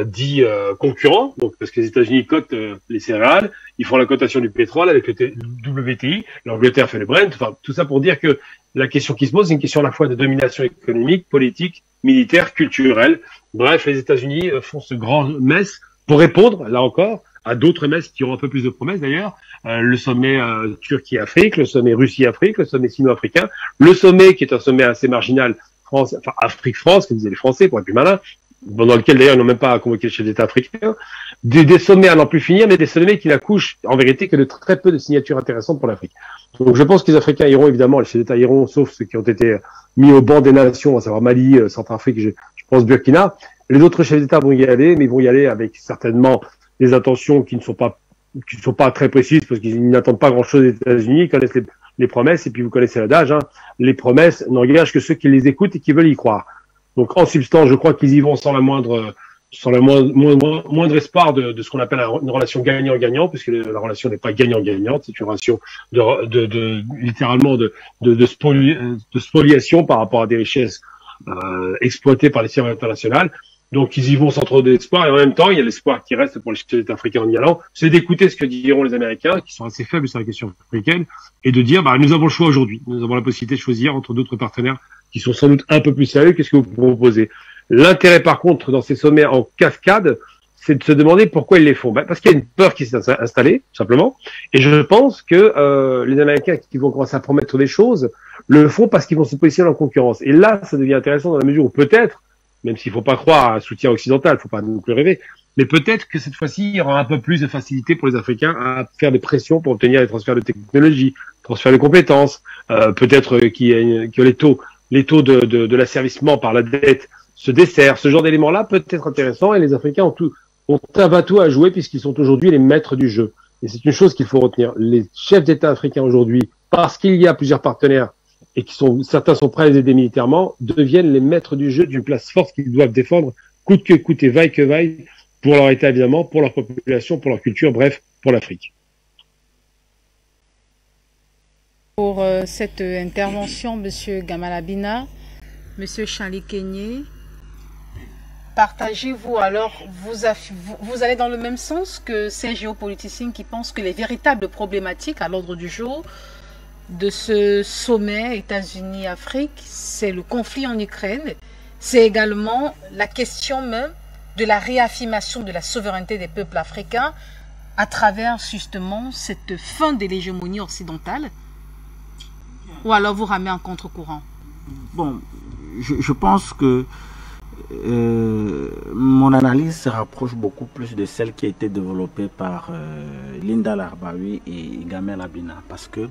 dits concurrents, donc parce que les États-Unis cotent les céréales, ils font la cotation du pétrole avec le WTI, l'Angleterre fait le Brent, enfin tout ça pour dire que la question qui se pose, c'est une question à la fois de domination économique, politique, militaire, culturelle. Bref, les États-Unis font ce grand mess pour répondre, là encore, à d'autres messes qui ont un peu plus de promesses d'ailleurs, le sommet Turquie-Afrique, le sommet Russie-Afrique, le sommet sino-africain, le sommet qui est un sommet assez marginal, Afrique-France, comme disaient les Français, pour être plus malin, dans lequel d'ailleurs ils n'ont même pas convoqué le chef d'État africain, des sommets à n'en plus finir, mais des sommets qui n'accouchent en vérité que de très peu de signatures intéressantes pour l'Afrique. Donc je pense que les Africains iront évidemment, les chefs d'État iront, sauf ceux qui ont été mis au banc des nations, à savoir Mali, Centrafrique, je pense Burkina. Les autres chefs d'État vont y aller, mais ils vont y aller avec certainement des intentions qui ne sont pas très précises, parce qu'ils n'attendent pas grand-chose des États-Unis, ils connaissent les promesses, et puis vous connaissez l'adage, hein, les promesses n'engagent que ceux qui les écoutent et qui veulent y croire. Donc, en substance, je crois qu'ils y vont sans le moindre espoir de ce qu'on appelle une relation gagnant-gagnant, puisque la relation n'est pas gagnant-gagnante, c'est une relation littéralement de spoliation par rapport à des richesses exploitées par les firmes internationales. Donc, ils y vont sans trop d'espoir, et en même temps, il y a l'espoir qui reste pour les chefs d'État africains en y allant, c'est d'écouter ce que diront les Américains, qui sont assez faibles sur la question africaine, et de dire, nous avons le choix aujourd'hui, nous avons la possibilité de choisir entre d'autres partenaires qui sont sans doute un peu plus sérieux. Qu'est-ce que vous proposez? L'intérêt, par contre, dans ces sommets en cascade, c'est de se demander pourquoi ils les font. Parce qu'il y a une peur qui s'est installée, tout simplement. Et je pense que les Américains qui vont commencer à promettre des choses le font parce qu'ils vont se positionner en concurrence. Et là, ça devient intéressant dans la mesure où peut-être, même s'il ne faut pas croire à un soutien occidental, il ne faut pas non plus rêver, mais peut-être que cette fois-ci, il y aura un peu plus de facilité pour les Africains à faire des pressions pour obtenir des transferts de technologie, transfert de compétences, peut-être que les taux de l'asservissement par la dette se desserrent. Ce genre d'éléments-là peut être intéressant et les Africains ont un bateau à jouer puisqu'ils sont aujourd'hui les maîtres du jeu. Et c'est une chose qu'il faut retenir. Les chefs d'État africains aujourd'hui, parce qu'il y a plusieurs partenaires et certains sont prêts à les aider militairement, deviennent les maîtres du jeu d'une place forte qu'ils doivent défendre, coûte que coûte et vaille que vaille, pour leur État évidemment, pour leur population, pour leur culture, bref, pour l'Afrique. Pour cette intervention, Monsieur Gamalabina, Monsieur Charlie Kenyé, partagez-vous alors, vous allez dans le même sens que ces géopoliticiens qui pensent que les véritables problématiques à l'ordre du jour de ce sommet États-Unis-Afrique, c'est le conflit en Ukraine, c'est également la question même de la réaffirmation de la souveraineté des peuples africains à travers justement cette fin de l'hégémonie occidentale, ou alors vous ramez en contre-courant? Bon, je pense que mon analyse se rapproche beaucoup plus de celle qui a été développée par Linda Larbaoui et Gamel Abina, parce que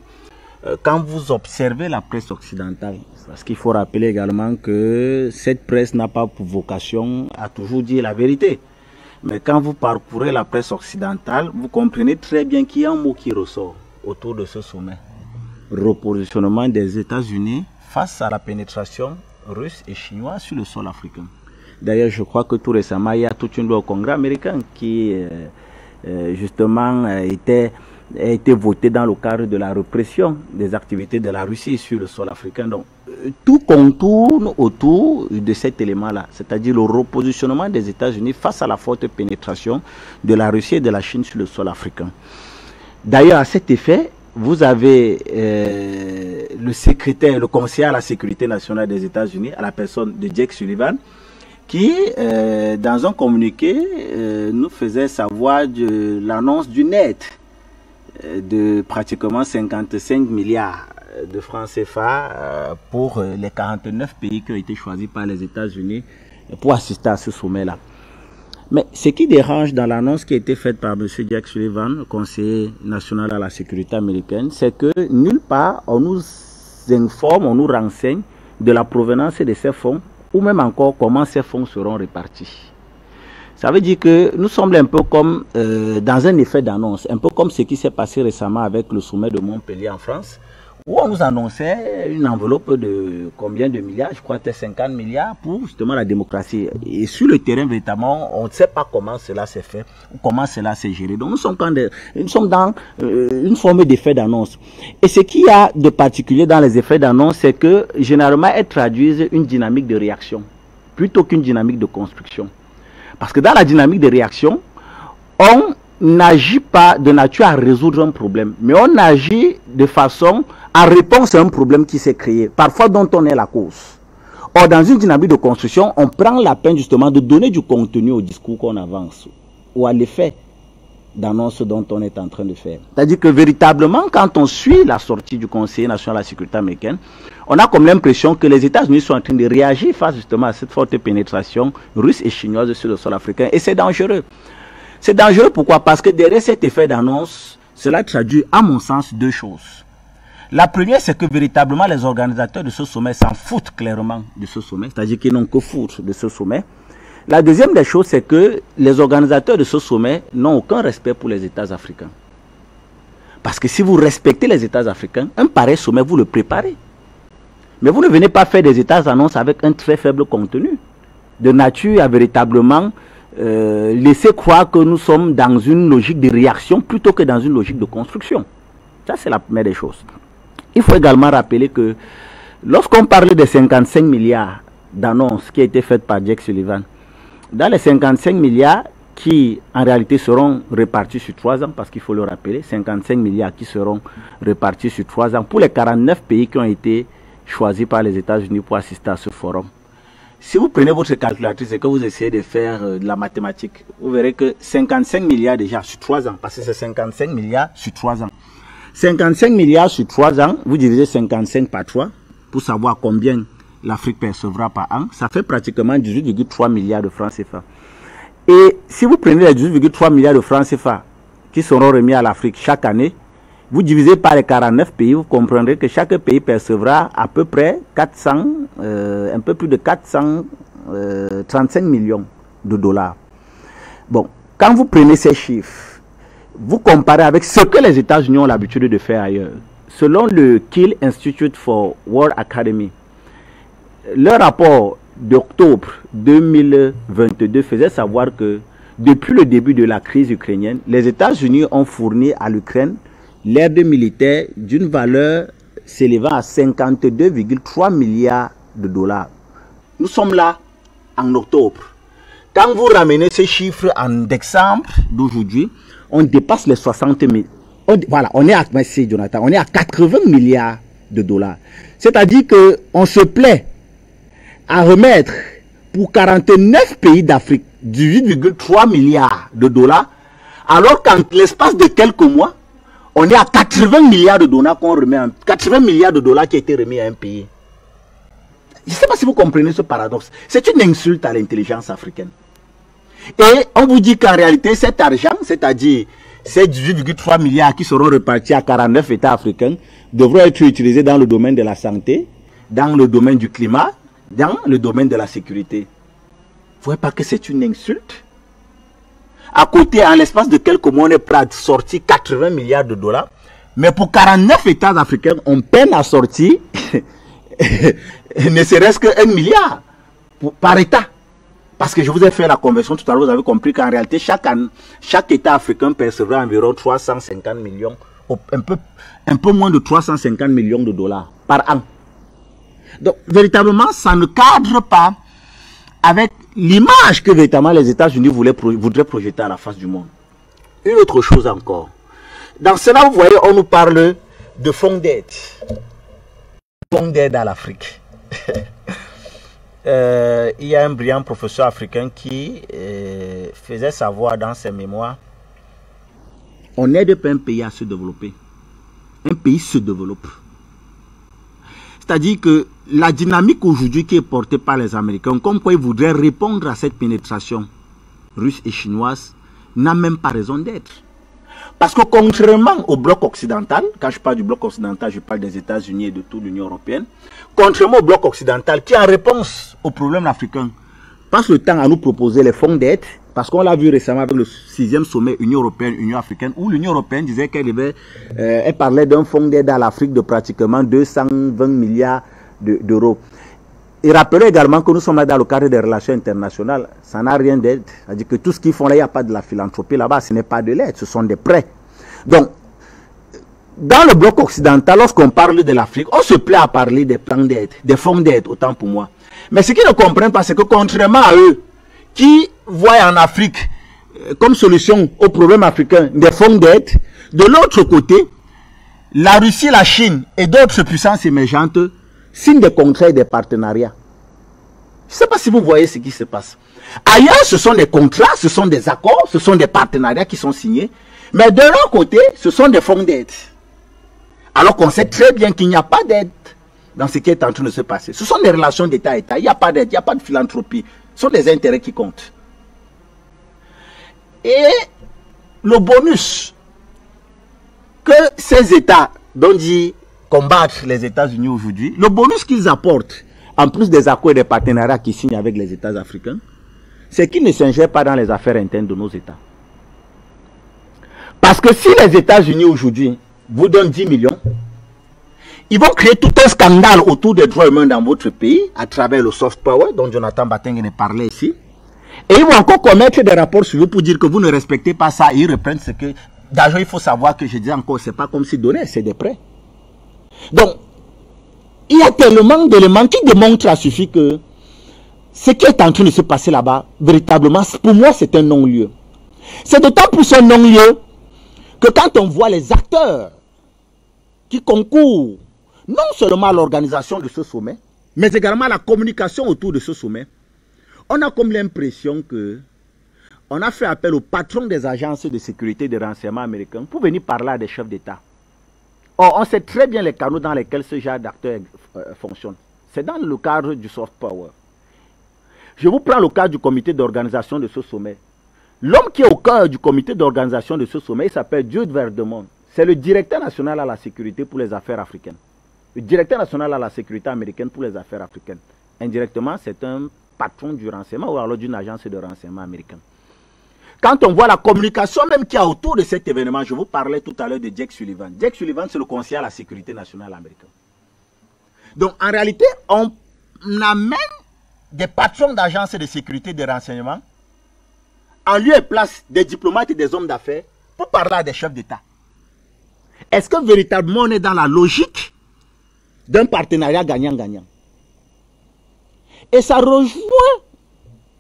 quand vous observez la presse occidentale, parce qu'il faut rappeler également que cette presse n'a pas pour vocation à toujours dire la vérité. Mais quand vous parcourez la presse occidentale, vous comprenez très bien qu'il y a un mot qui ressort autour de ce sommet. Repositionnement des États-Unis face à la pénétration russe et chinoise sur le sol africain. D'ailleurs, je crois que tout récemment, il y a toute une loi au Congrès américain qui justement a été votée dans le cadre de la répression des activités de la Russie sur le sol africain. Donc, tout contourne autour de cet élément-là, c'est-à-dire le repositionnement des États-Unis face à la forte pénétration de la Russie et de la Chine sur le sol africain. D'ailleurs, à cet effet, vous avez le conseiller à la sécurité nationale des États-Unis, à la personne de Jake Sullivan, qui, dans un communiqué, nous faisait savoir de l'annonce d'une aide de pratiquement 55 milliards de francs CFA pour les 49 pays qui ont été choisis par les États-Unis pour assister à ce sommet-là. Mais ce qui dérange dans l'annonce qui a été faite par M. Jake Sullivan, conseiller national à la sécurité américaine, c'est que nulle part on nous informe, on nous renseigne de la provenance de ces fonds ou même encore comment ces fonds seront répartis. Ça veut dire que nous sommes un peu comme dans un effet d'annonce, un peu comme ce qui s'est passé récemment avec le sommet de Montpellier en France, où on nous annonçait une enveloppe de combien de milliards, je crois que c'était 50 milliards pour justement la démocratie. Et sur le terrain, véritablement, on ne sait pas comment cela s'est fait, ou comment cela s'est géré. Donc nous sommes dans une forme d'effet d'annonce. Et ce qu'il y a de particulier dans les effets d'annonce, c'est que généralement, elles traduisent une dynamique de réaction, plutôt qu'une dynamique de construction. Parce que dans la dynamique de réaction, on n'agit pas de nature à résoudre un problème, mais on agit de façon à répondre à un problème qui s'est créé, parfois dont on est la cause. Or, dans une dynamique de construction, on prend la peine justement de donner du contenu au discours qu'on avance, ou à l'effet d'annonce dont on est en train de faire. C'est-à-dire que véritablement, quand on suit la sortie du Conseil national de la sécurité américaine, on a comme l'impression que les États-Unis sont en train de réagir face justement à cette forte pénétration russe et chinoise sur le sol africain, et c'est dangereux. C'est dangereux pourquoi? Parce que derrière cet effet d'annonce, cela traduit à mon sens deux choses. La première, c'est que véritablement les organisateurs de ce sommet s'en foutent clairement de ce sommet, c'est-à-dire qu'ils n'ont que foutre de ce sommet. La deuxième des choses, c'est que les organisateurs de ce sommet n'ont aucun respect pour les États africains. Parce que si vous respectez les États africains, un pareil sommet, vous le préparez. Mais vous ne venez pas faire des États annonces avec un très faible contenu, de nature à véritablement laisser croire que nous sommes dans une logique de réaction plutôt que dans une logique de construction. Ça, c'est la première des choses. Il faut également rappeler que lorsqu'on parlait des 55 milliards d'annonces qui a été faites par Jake Sullivan, dans les 55 milliards qui en réalité seront répartis sur 3 ans, parce qu'il faut le rappeler, 55 milliards qui seront répartis sur 3 ans pour les 49 pays qui ont été choisis par les États-Unis pour assister à ce forum. Si vous prenez votre calculatrice et que vous essayez de faire de la mathématique, vous verrez que 55 milliards déjà sur 3 ans, parce que c'est 55 milliards sur 3 ans. 55 milliards sur 3 ans, vous divisez 55 par 3 pour savoir combien l'Afrique percevra par an, ça fait pratiquement 18,3 milliards de francs CFA. Et si vous prenez les 18,3 milliards de francs CFA qui seront remis à l'Afrique chaque année, Vous divisez par les 49 pays, vous comprendrez que chaque pays percevra à peu près 400, un peu plus de 435 millions de dollars. Bon, quand vous prenez ces chiffres, vous comparez avec ce que les États-Unis ont l'habitude de faire ailleurs. Selon le Kiel Institute for World Academy, leur rapport d'octobre 2022 faisait savoir que depuis le début de la crise ukrainienne, les États-Unis ont fourni à l'Ukraine l'aide militaire d'une valeur s'élevant à 52,3 milliards de dollars. Nous sommes là en octobre. Quand vous ramenez ces chiffres en décembre d'aujourd'hui, on dépasse les 60 000. Voilà, on est à, merci Jonathan, on est à 80 milliards de dollars. C'est-à-dire qu'on se plaît à remettre pour 49 pays d'Afrique 18,3 milliards de dollars, alors qu'en l'espace de quelques mois, on est à 80 milliards de dollars qu'on remet, 80 milliards de dollars qui a été remis à un pays. Je ne sais pas si vous comprenez ce paradoxe. C'est une insulte à l'intelligence africaine. Et on vous dit qu'en réalité, cet argent, c'est-à-dire ces 18,3 milliards qui seront repartis à 49 États africains, devront être utilisés dans le domaine de la santé, dans le domaine du climat, dans le domaine de la sécurité. Vous ne voyez pas que c'est une insulte? À côté, en l'espace de quelques mois, on est prêt à sortir 80 milliards de dollars. Mais pour 49 États africains, on peine à sortir ne serait-ce que 1 milliard par État. Parce que je vous ai fait la conversion tout à l'heure, vous avez compris qu'en réalité, chaque État africain percevra environ 350 millions, un peu moins de 350 millions de dollars par an. Donc, véritablement, ça ne cadre pas avec l'image que véritablement les États-Unis voudraient projeter à la face du monde. Une autre chose encore. Dans cela, vous voyez, on nous parle de fonds d'aide. Fonds d'aide à l'Afrique. Il y a un brillant professeur africain qui faisait savoir dans ses mémoires: on n'aide pas un pays à se développer. Un pays se développe. C'est-à-dire que la dynamique aujourd'hui qui est portée par les Américains, comme quoi ils voudraient répondre à cette pénétration russe et chinoise, n'a même pas raison d'être. Parce que contrairement au bloc occidental, quand je parle du bloc occidental, je parle des États-Unis et de toute l'Union européenne, contrairement au bloc occidental qui, en réponse aux problèmes africains, passe le temps à nous proposer les fonds d'aide, parce qu'on l'a vu récemment avec le 6e sommet Union européenne-Union africaine, où l'Union européenne disait qu'elle parlait d'un fonds d'aide à l'Afrique de pratiquement 220 milliards d'euros. Et rappelez également que nous sommes là dans le cadre des relations internationales, ça n'a rien d'aide. C'est-à-dire que tout ce qu'ils font là, il n'y a pas de la philanthropie là-bas, ce n'est pas de l'aide, ce sont des prêts. Donc, dans le bloc occidental, lorsqu'on parle de l'Afrique, on se plaît à parler des plans d'aide, des fonds d'aide, autant pour moi. Mais ce qu'ils ne comprennent pas, c'est que contrairement à eux, qui voient en Afrique comme solution aux problèmes africains des fonds d'aide, de l'autre côté, la Russie, la Chine et d'autres puissances émergentes signent des contrats et des partenariats. Je ne sais pas si vous voyez ce qui se passe. Ailleurs, ce sont des contrats, ce sont des accords, ce sont des partenariats qui sont signés. Mais de leur côté, ce sont des fonds d'aide. Alors qu'on sait très bien qu'il n'y a pas d'aide dans ce qui est en train de se passer. Ce sont des relations d'État à État. Il n'y a pas d'aide, il n'y a pas de philanthropie. Ce sont des intérêts qui comptent. Et le bonus que ces États dont dit combattre les États-Unis aujourd'hui, le bonus qu'ils apportent, en plus des accords et des partenariats qu'ils signent avec les États africains, c'est qu'ils ne s'ingèrent pas dans les affaires internes de nos États. Parce que si les États-Unis aujourd'hui vous donnent 10 millions, ils vont créer tout un scandale autour des droits humains dans votre pays, à travers le soft power, dont Jonathan Batengene parlait ici. Et ils vont encore commettre des rapports sur vous pour dire que vous ne respectez pas ça. Et ils reprennent ce que... D'ailleurs, il faut savoir que je dis encore, c'est pas comme si donner, c'est des prêts. Donc, il y a tellement d'éléments qui démontrent à suffit que ce qui est en train de se passer là-bas, véritablement, pour moi, c'est un non-lieu. C'est d'autant plus un non-lieu que quand on voit les acteurs qui concourent non seulement à l'organisation de ce sommet, mais également à la communication autour de ce sommet, on a comme l'impression que on a fait appel au patron des agences de sécurité et de renseignement américains pour venir parler à des chefs d'État. Or, on sait très bien les canaux dans lesquels ce genre d'acteurs fonctionne. C'est dans le cadre du soft power. Je vous prends le cas du comité d'organisation de ce sommet. L'homme qui est au cœur du comité d'organisation de ce sommet, il s'appelle Jude Verdemont. c'est le directeur national à la sécurité pour les affaires africaines. Le directeur national à la sécurité américaine pour les affaires africaines. Indirectement, c'est un patron du renseignement ou alors d'une agence de renseignement américaine. Quand on voit la communication même qu'il y a autour de cet événement, je vous parlais tout à l'heure de Jake Sullivan. Jake Sullivan, c'est le conseiller à la sécurité nationale américaine. Donc, en réalité, on amène des patrons d'agences de sécurité de renseignement en lieu et place des diplomates et des hommes d'affaires pour parler à des chefs d'État. Est-ce que véritablement on est dans la logique d'un partenariat gagnant-gagnant? Et ça rejoint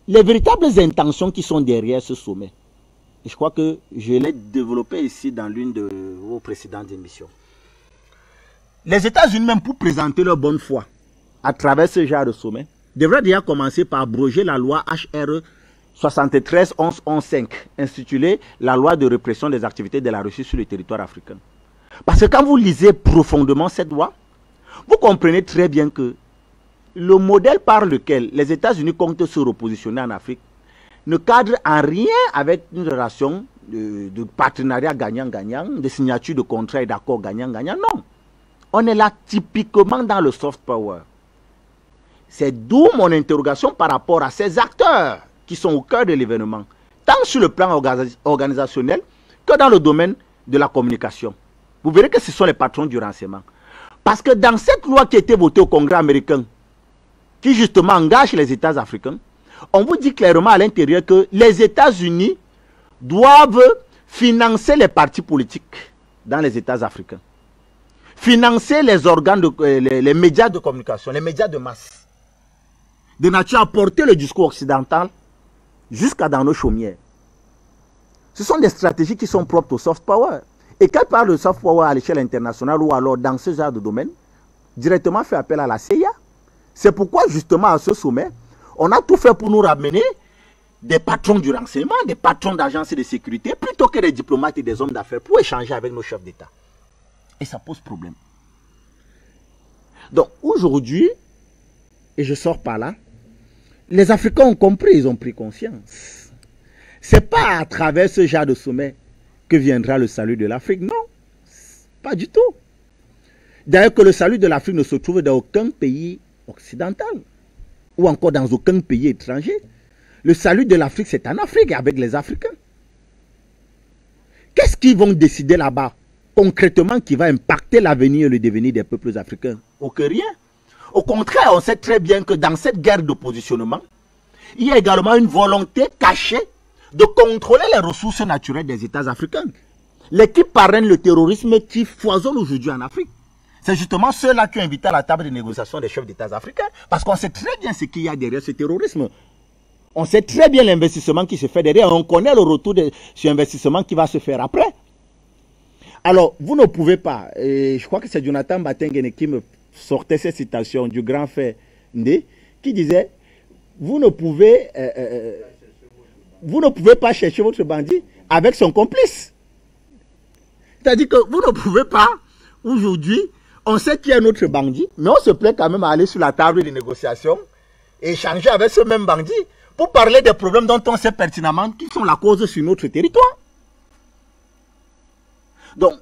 les véritables intentions qui sont derrière ce sommet. Et je crois que je l'ai développé ici dans l'une de vos précédentes émissions. Les États-Unis, même pour présenter leur bonne foi à travers ce genre de sommet, devraient déjà commencer par abroger la loi HR 73-11-11-5, intitulée la loi de répression des activités de la Russie sur le territoire africain. Parce que quand vous lisez profondément cette loi, vous comprenez très bien que le modèle par lequel les États-Unis comptent se repositionner en Afrique ne cadre en rien avec une relation de partenariat gagnant-gagnant, de signature de contrats et d'accords gagnant-gagnant. Non. On est là typiquement dans le soft power. C'est d'où mon interrogation par rapport à ces acteurs qui sont au cœur de l'événement, tant sur le plan organisationnel que dans le domaine de la communication. Vous verrez que ce sont les patrons du renseignement. Parce que dans cette loi qui a été votée au Congrès américain, qui justement engage les États africains, on vous dit clairement à l'intérieur que les États-Unis doivent financer les partis politiques dans les États africains. Financer les organes, les médias de communication, les médias de masse. De nature à porter le discours occidental jusqu'à dans nos chaumières. Ce sont des stratégies qui sont propres au soft power. Et quand on parle de soft power à l'échelle internationale ou alors dans ce genre de domaine, directement fait appel à la CIA. C'est pourquoi justement à ce sommet, on a tout fait pour nous ramener des patrons du renseignement, des patrons d'agences de sécurité, plutôt que des diplomates et des hommes d'affaires pour échanger avec nos chefs d'État. Et ça pose problème. Donc aujourd'hui, et je sors par là, les Africains ont compris, ils ont pris conscience. Ce n'est pas à travers ce genre de sommet que viendra le salut de l'Afrique, non. Pas du tout. D'ailleurs que le salut de l'Afrique ne se trouve dans aucun pays occidental ou encore dans aucun pays étranger. Le salut de l'Afrique, c'est en Afrique avec les Africains. Qu'est-ce qu'ils vont décider là-bas concrètement qui va impacter l'avenir et le devenir des peuples africains? Aucun rien. Au contraire, on sait très bien que dans cette guerre de positionnement, il y a également une volonté cachée de contrôler les ressources naturelles des États africains. Les qui parrainent le terrorisme qui foisonne aujourd'hui en Afrique. C'est justement ceux-là qui ont invité à la table de négociation des chefs d'État africains. Parce qu'on sait très bien ce qu'il y a derrière ce terrorisme. On sait très bien l'investissement qui se fait derrière. On connaît le retour de ce investissement qui va se faire après. Alors, vous ne pouvez pas, et je crois que c'est Jonathan Batengene qui me sortait cette citation du grand frère Ndé, qui disait, vous ne pouvez pas chercher votre bandit avec son complice. C'est-à-dire que vous ne pouvez pas, aujourd'hui, on sait qu'il y a un autre bandit, mais on se plaît quand même à aller sur la table de négociation et échanger avec ce même bandit pour parler des problèmes dont on sait pertinemment qu'ils sont la cause sur notre territoire. Donc,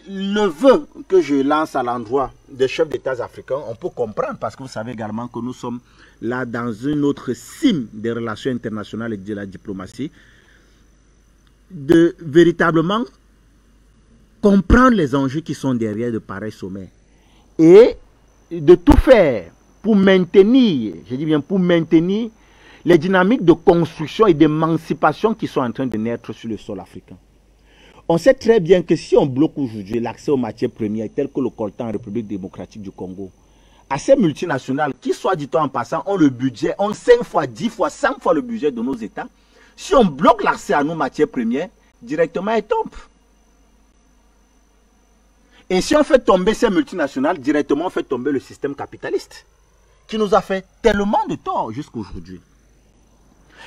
le vœu que je lance à l'endroit des chefs d'État africains, on peut comprendre parce que vous savez également que nous sommes là dans une autre cime des relations internationales et de la diplomatie, de véritablement comprendre les enjeux qui sont derrière de pareils sommets et de tout faire pour maintenir, je dis bien pour maintenir les dynamiques de construction et d'émancipation qui sont en train de naître sur le sol africain. On sait très bien que si on bloque aujourd'hui l'accès aux matières premières telles que le coltan en République démocratique du Congo, à ces multinationales qui, soit dit en passant, ont le budget, ont 5 fois, 10 fois, 100 fois le budget de nos États, si on bloque l'accès à nos matières premières, directement elles tombent. Et si on fait tomber ces multinationales, directement on fait tomber le système capitaliste, qui nous a fait tellement de tort jusqu'à aujourd'hui.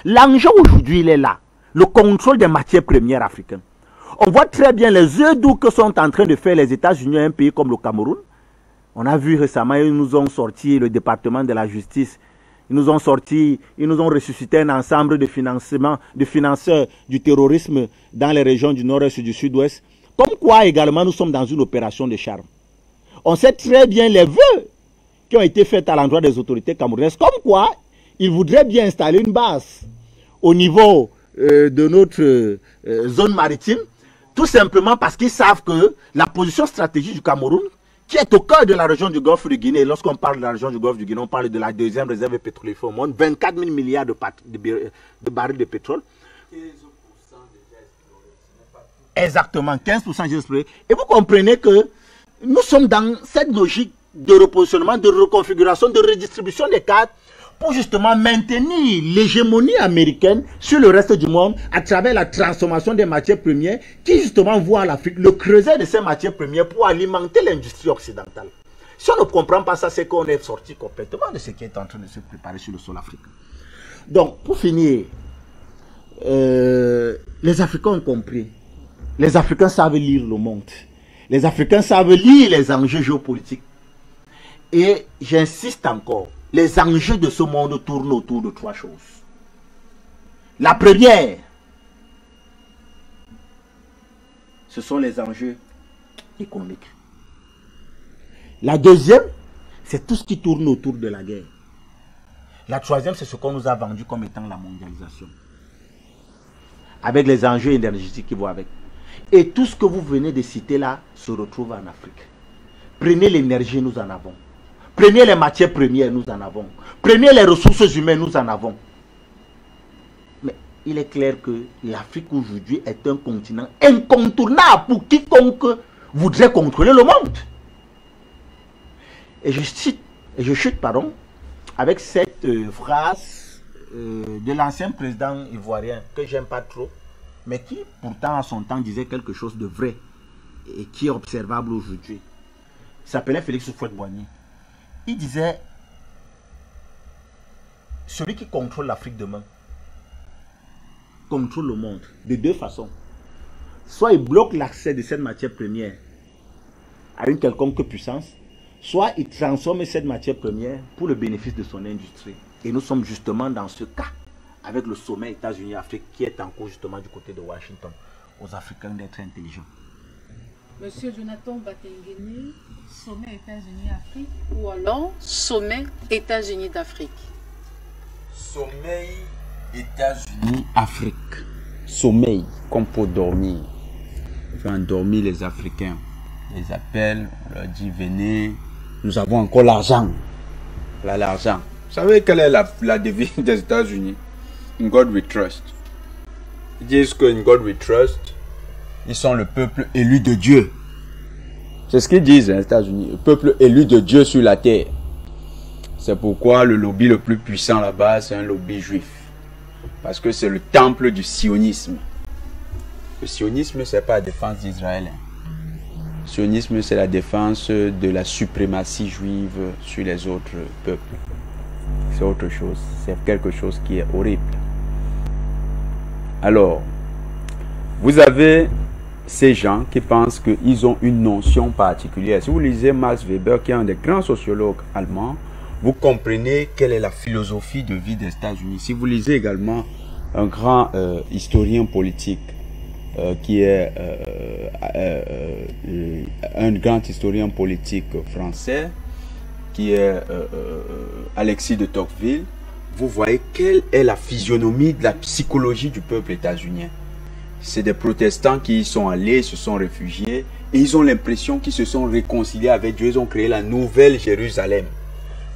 L'enjeu aujourd'hui, il est là, le contrôle des matières premières africaines. On voit très bien les œufs doux que sont en train de faire les États-Unis à un pays comme le Cameroun. On a vu récemment, ils nous ont sorti le département de la justice Ils nous ont sorti, ils nous ont ressuscité un ensemble de financeurs du terrorisme dans les régions du nord-est et du sud-ouest. Comme quoi également nous sommes dans une opération de charme. On sait très bien les vœux qui ont été faits à l'endroit des autorités camerounaises. Comme quoi ils voudraient bien installer une base au niveau de notre zone maritime. Tout simplement parce qu'ils savent que la position stratégique du Cameroun, qui est au cœur de la région du Golfe du Guinée, lorsqu'on parle de la région du Golfe du Guinée, on parle de la deuxième réserve pétrolière au monde, 24 000 milliards de barils de pétrole. 15% déjà exploré. Exactement, 15% déjà exploré. Et vous comprenez que nous sommes dans cette logique de repositionnement, de reconfiguration, de redistribution des cartes pour justement maintenir l'hégémonie américaine sur le reste du monde à travers la transformation des matières premières qui justement voit l'Afrique le creuset de ces matières premières pour alimenter l'industrie occidentale. Si on ne comprend pas ça, c'est qu'on est sorti complètement de ce qui est en train de se préparer sur le sol africain. Donc, pour finir, les Africains ont compris. Les Africains savent lire le monde. Les Africains savent lire les enjeux géopolitiques. Et j'insiste encore, les enjeux de ce monde tournent autour de trois choses. La première, ce sont les enjeux économiques. La deuxième, c'est tout ce qui tourne autour de la guerre. La troisième, c'est ce qu'on nous a vendu comme étant la mondialisation. Avec les enjeux énergétiques qui vont avec. Et tout ce que vous venez de citer là se retrouve en Afrique. Prenez l'énergie, nous en avons. Prenez les matières premières, nous en avons. Prenez les ressources humaines, nous en avons. Mais il est clair que l'Afrique aujourd'hui est un continent incontournable pour quiconque voudrait contrôler le monde. Et je chute, avec cette phrase de l'ancien président ivoirien que j'aime pas trop, mais qui pourtant à son temps disait quelque chose de vrai et qui est observable aujourd'hui. Il s'appelait Félix Houphouët-Boigny. Il disait, celui qui contrôle l'Afrique demain contrôle le monde de deux façons. Soit il bloque l'accès de cette matière première à une quelconque puissance, soit il transforme cette matière première pour le bénéfice de son industrie. Et nous sommes justement dans ce cas avec le sommet États-Unis-Afrique qui est en cours justement du côté de Washington, aux Africains d'être intelligents. Monsieur Jonathan Batengene, sommet États-Unis-Afrique ou alors sommet États-Unis d'Afrique? Sommeil États-Unis-Afrique. Sommeil, comme pour dormir. Ils font endormir les Africains. Ils les appellent, on leur dit venez, nous avons encore l'argent. Là, l'argent. Vous savez quelle est la devise des États-Unis? In God we trust. Ils disent que in God we trust, ils sont le peuple élu de Dieu. C'est ce qu'ils disent, les États-Unis. Le peuple élu de Dieu sur la terre. C'est pourquoi le lobby le plus puissant là-bas, c'est un lobby juif. Parce que c'est le temple du sionisme. Le sionisme, c'est pas la défense d'Israël. Le sionisme, c'est la défense de la suprématie juive sur les autres peuples. C'est autre chose. C'est quelque chose qui est horrible. Alors, vous avez ces gens qui pensent qu'ils ont une notion particulière. Si vous lisez Max Weber, qui est un des grands sociologues allemands, vous comprenez quelle est la philosophie de vie des États-Unis. Si vous lisez également un grand historien politique, qui est un grand historien politique français, qui est Alexis de Tocqueville, vous voyez quelle est la physionomie de la psychologie du peuple états-unien. C'est des protestants qui y sont allés, se sont réfugiés, et ils ont l'impression qu'ils se sont réconciliés avec Dieu. Ils ont créé la nouvelle Jérusalem.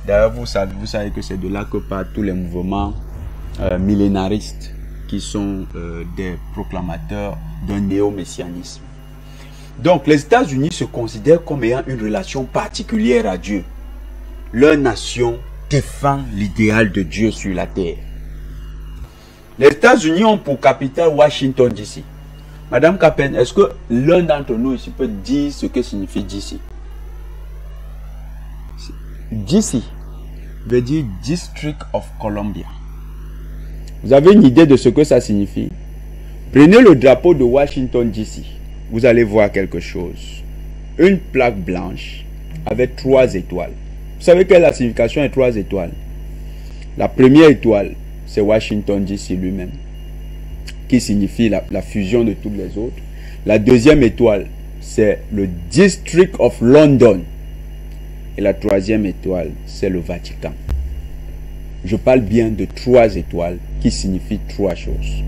D'ailleurs, vous savez que c'est de là que partent tous les mouvements millénaristes qui sont des proclamateurs d'un néo-messianisme. Donc, les États-Unis se considèrent comme ayant une relation particulière à Dieu. Leur nation défend l'idéal de Dieu sur la terre. Les États-Unis ont pour capitale Washington DC. Madame Capen, est-ce que l'un d'entre nous ici peut dire ce que signifie DC? DC veut dire District of Columbia. Vous avez une idée de ce que ça signifie? Prenez le drapeau de Washington DC. Vous allez voir quelque chose. Une plaque blanche avec 3 étoiles. Vous savez quelle est la signification des 3 étoiles? La première étoile, c'est Washington DC lui-même, qui signifie la fusion de toutes les autres. La deuxième étoile, c'est le District of London. Et la troisième étoile, c'est le Vatican. Je parle bien de 3 étoiles qui signifient 3 choses.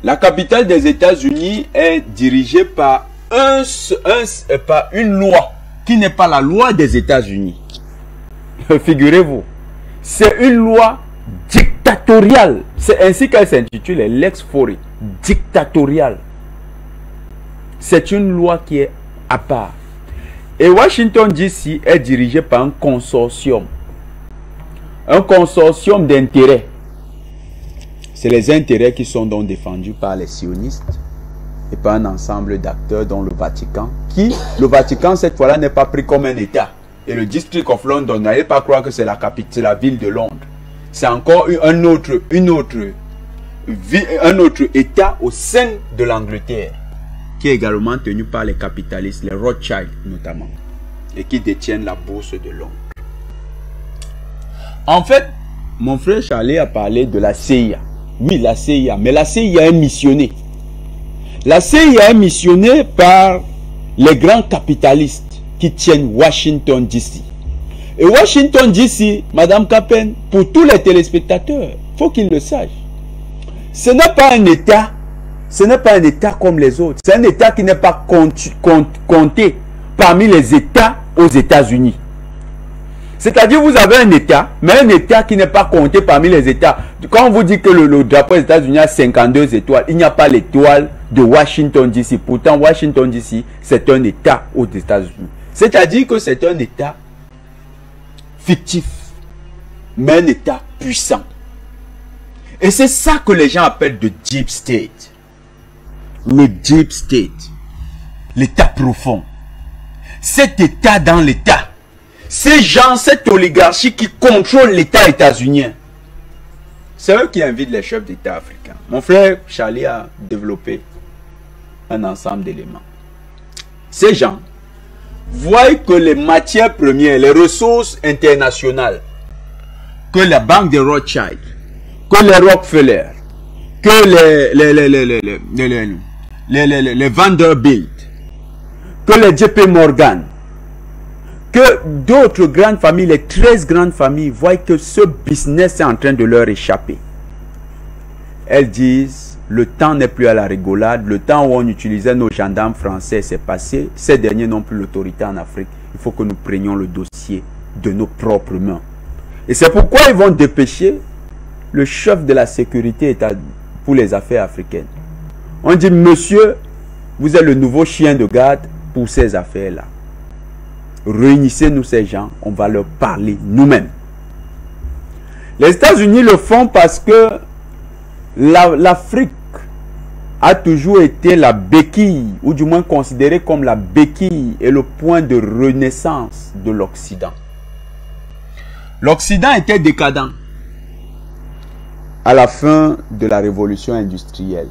La capitale des États-Unis est dirigée par par une loi qui n'est pas la loi des États-Unis. Figurez-vous, c'est une loi dictatoriale. C'est ainsi qu'elle s'intitule, Lex Fori, dictatoriale. C'est une loi qui est à part. Et Washington DC est dirigé par un consortium d'intérêts. C'est les intérêts qui sont donc défendus par les sionistes et par un ensemble d'acteurs dont le Vatican, le Vatican cette fois-là n'est pas pris comme un État. Et le District of London, n'allez pas croire que c'est la capitale, c'est la ville de Londres. C'est encore un autre État au sein de l'Angleterre, qui est également tenu par les capitalistes, les Rothschild notamment, et qui détiennent la bourse de Londres. En fait, mon frère Charlie a parlé de la CIA. Oui, la CIA, mais la CIA est missionnée. La CIA est missionnée par les grands capitalistes qui tiennent Washington DC. Et Washington DC, Madame Capen, pour tous les téléspectateurs, il faut qu'ils le sachent. Ce n'est pas un État. Ce n'est pas un État comme les autres. C'est un État qui n'est pas compté parmi les États aux États-Unis. C'est-à-dire vous avez un État, mais un État qui n'est pas compté parmi les États. Quand on vous dit que le drapeau des États-Unis a 52 étoiles, il n'y a pas l'étoile de Washington DC. Pourtant, Washington DC, c'est un État aux États-Unis. C'est-à-dire que c'est un État fictif, mais un État puissant. Et c'est ça que les gens appellent le Deep State. Le Deep State. L'État profond. Cet État dans l'État. Ces gens, cette oligarchie qui contrôle l'État états-unien. C'est eux qui invitent les chefs d'État africains. Mon frère Charlie a développé un ensemble d'éléments. Ces gens voient que les matières premières, les ressources internationales, que la banque de Rothschild, que les Rockefeller, que les Vanderbilt, que les JP Morgan, que d'autres grandes familles, les 13 grandes familles, voient que ce business est en train de leur échapper. Elles disent, le temps n'est plus à la rigolade, le temps où on utilisait nos gendarmes français, c'est passé. Ces derniers n'ont plus l'autorité en Afrique. Il faut que nous prenions le dossier de nos propres mains. Et c'est pourquoi ils vont dépêcher le chef de la sécurité pour les affaires africaines. On dit, monsieur, vous êtes le nouveau chien de garde pour ces affaires-là. Réunissez-nous ces gens, on va leur parler nous-mêmes. Les États-Unis le font parce que l'Afrique a toujours été la béquille, ou du moins considérée comme la béquille et le point de renaissance de l'Occident. L'Occident était décadent à la fin de la révolution industrielle.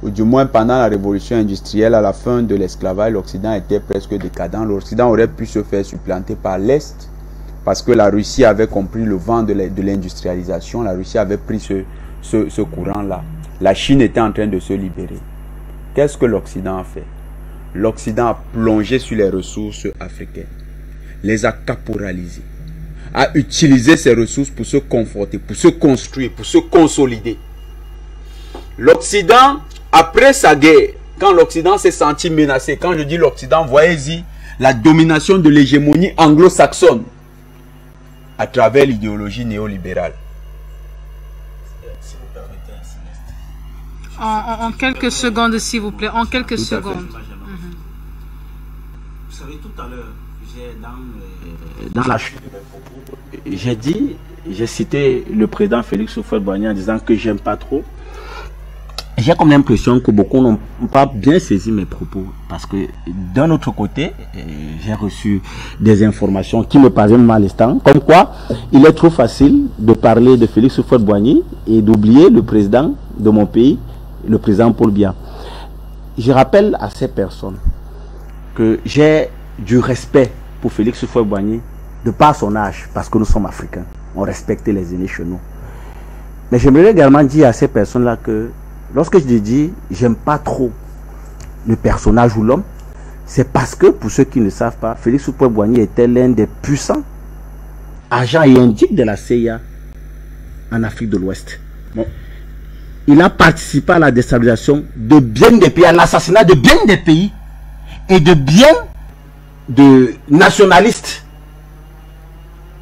Ou du moins pendant la révolution industrielle, à la fin de l'esclavage, l'Occident était presque décadent. L'Occident aurait pu se faire supplanter par l'Est, parce que la Russie avait compris le vent de l'industrialisation. La Russie avait pris ce courant-là. La Chine était en train de se libérer. Qu'est-ce que l'Occident a fait? L'Occident a plongé sur les ressources africaines, les a caporalisées, a utilisé ces ressources pour se conforter, pour se construire, pour se consolider. L'Occident, après sa guerre, quand l'Occident s'est senti menacé, quand je dis l'Occident, voyez-y la domination de l'hégémonie anglo-saxonne à travers l'idéologie néolibérale. En quelques secondes, s'il vous plaît, en quelques secondes. Vous savez, tout à l'heure, dans la chute de mes propos, j'ai cité le président Félix Houphouët-Boigny en disant que j'aime pas trop. J'ai comme l'impression que beaucoup n'ont pas bien saisi mes propos, parce que d'un autre côté, j'ai reçu des informations qui me parviennent à l'instant, comme quoi il est trop facile de parler de Félix Houphouët-Boigny et d'oublier le président de mon pays, le président Paul Biya. Je rappelle à ces personnes que j'ai du respect pour Félix Houphouët-Boigny de par son âge, parce que nous sommes africains. on respectait les aînés chez nous. Mais j'aimerais également dire à ces personnes-là que lorsque je dis j'aime pas trop le personnage ou l'homme, c'est parce que, pour ceux qui ne savent pas, Félix Houphouët-Boigny était l'un des puissants agents et indiques de la CIA en Afrique de l'Ouest. Bon. Il a participé à la déstabilisation de bien des pays, à l'assassinat de bien des pays et de bien de nationalistes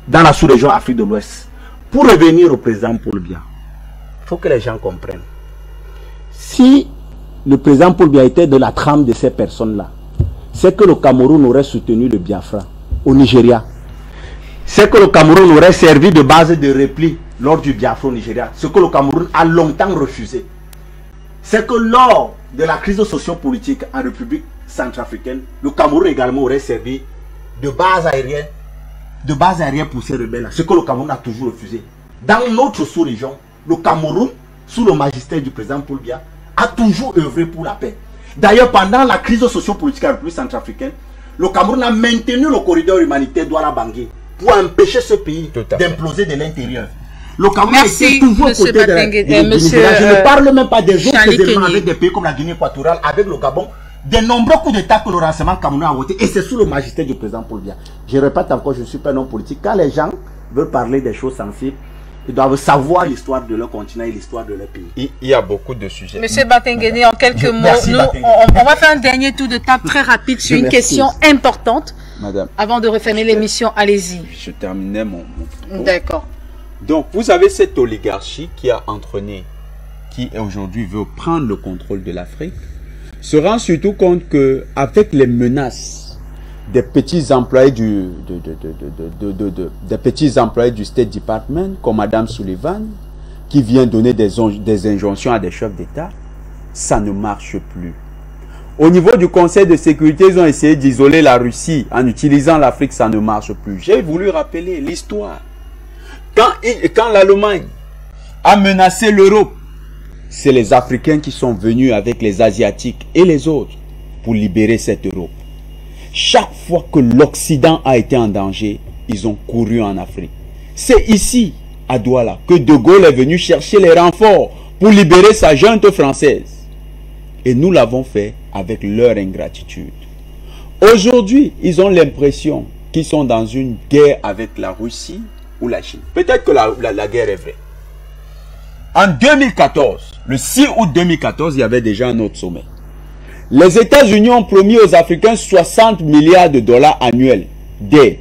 dans la sous-région Afrique de l'Ouest. Pour revenir au président Paul Biya, il faut que les gens comprennent. Si le président Paul Biya était de la trame de ces personnes-là, c'est que le Cameroun aurait soutenu le Biafra au Nigeria. C'est que le Cameroun aurait servi de base de repli lors du Biafra au Nigeria. Ce que le Cameroun a longtemps refusé. C'est que lors de la crise socio-politique en République centrafricaine, le Cameroun également aurait servi de base aérienne pour ces rebelles-là. Ce que le Cameroun a toujours refusé. Dans notre sous-région, le Cameroun, sous le magistère du président Paul Biya, a toujours œuvré pour la paix. D'ailleurs, pendant la crise socio-politique en République centrafricaine, le Cameroun a maintenu le corridor humanitaire Douala-Bangui pour empêcher ce pays d'imploser de l'intérieur. Le Cameroun était toujours aux côtés de Nigeria. Je ne parle même pas des autres éléments avec des pays comme la Guinée équatoriale, avec le Gabon, des nombreux coups d'État que le renseignement camerounais a voté, et c'est sous le magistère du président Paul Biya. Je répète encore, je ne suis pas un homme politique. Quand les gens veulent parler des choses sensibles, ils doivent savoir l'histoire de leur continent et l'histoire de leur pays. Il y a beaucoup de sujets. Monsieur Batengene, en quelques mots, on va faire un dernier tour de table très rapide sur une question importante. Madame. Avant de refermer l'émission, allez-y. Je terminais mon propos. D'accord. Donc, vous avez cette oligarchie qui a entraîné, qui aujourd'hui veut prendre le contrôle de l'Afrique, se rend surtout compte que avec les menaces des petits employés des petits employés du State Department, comme Madame Sullivan, qui vient donner des injonctions à des chefs d'État, ça ne marche plus. Au niveau du Conseil de sécurité, ils ont essayé d'isoler la Russie en utilisant l'Afrique, ça ne marche plus. J'ai voulu rappeler l'histoire. Quand l'Allemagne a menacé l'Europe, c'est les Africains qui sont venus avec les Asiatiques et les autres pour libérer cette Europe. Chaque fois que l'Occident a été en danger, ils ont couru en Afrique. C'est ici, à Douala, que De Gaulle est venu chercher les renforts pour libérer sa junte française. Et nous l'avons fait avec leur ingratitude. Aujourd'hui, ils ont l'impression qu'ils sont dans une guerre avec la Russie ou la Chine. Peut-être que la guerre est vraie. En 2014, le 6 août 2014, il y avait déjà un autre sommet. Les États-Unis ont promis aux Africains 60 milliards de dollars annuels d'aide.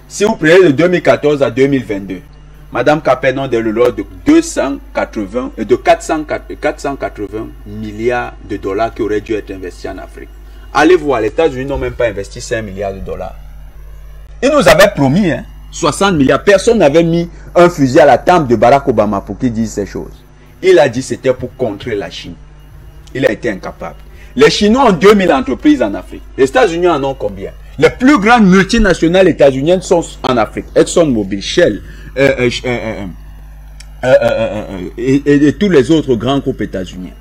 Si vous prenez de 2014 à 2022, Madame Capenon de l'ordre de 480 milliards de dollars qui auraient dû être investis en Afrique. Allez voir, les États-Unis n'ont même pas investi 5 milliards de dollars. Ils nous avaient promis 60 milliards. Personne n'avait mis un fusil à la tempe de Barack Obama pour qu'il dise ces choses. Il a dit que c'était pour contrer la Chine. Il a été incapable. Les Chinois ont 2000 entreprises en Afrique. Les États-Unis en ont combien? Les plus grandes multinationales états-uniennes sont en Afrique. ExxonMobil, Shell, et tous les autres grands groupes états-uniens.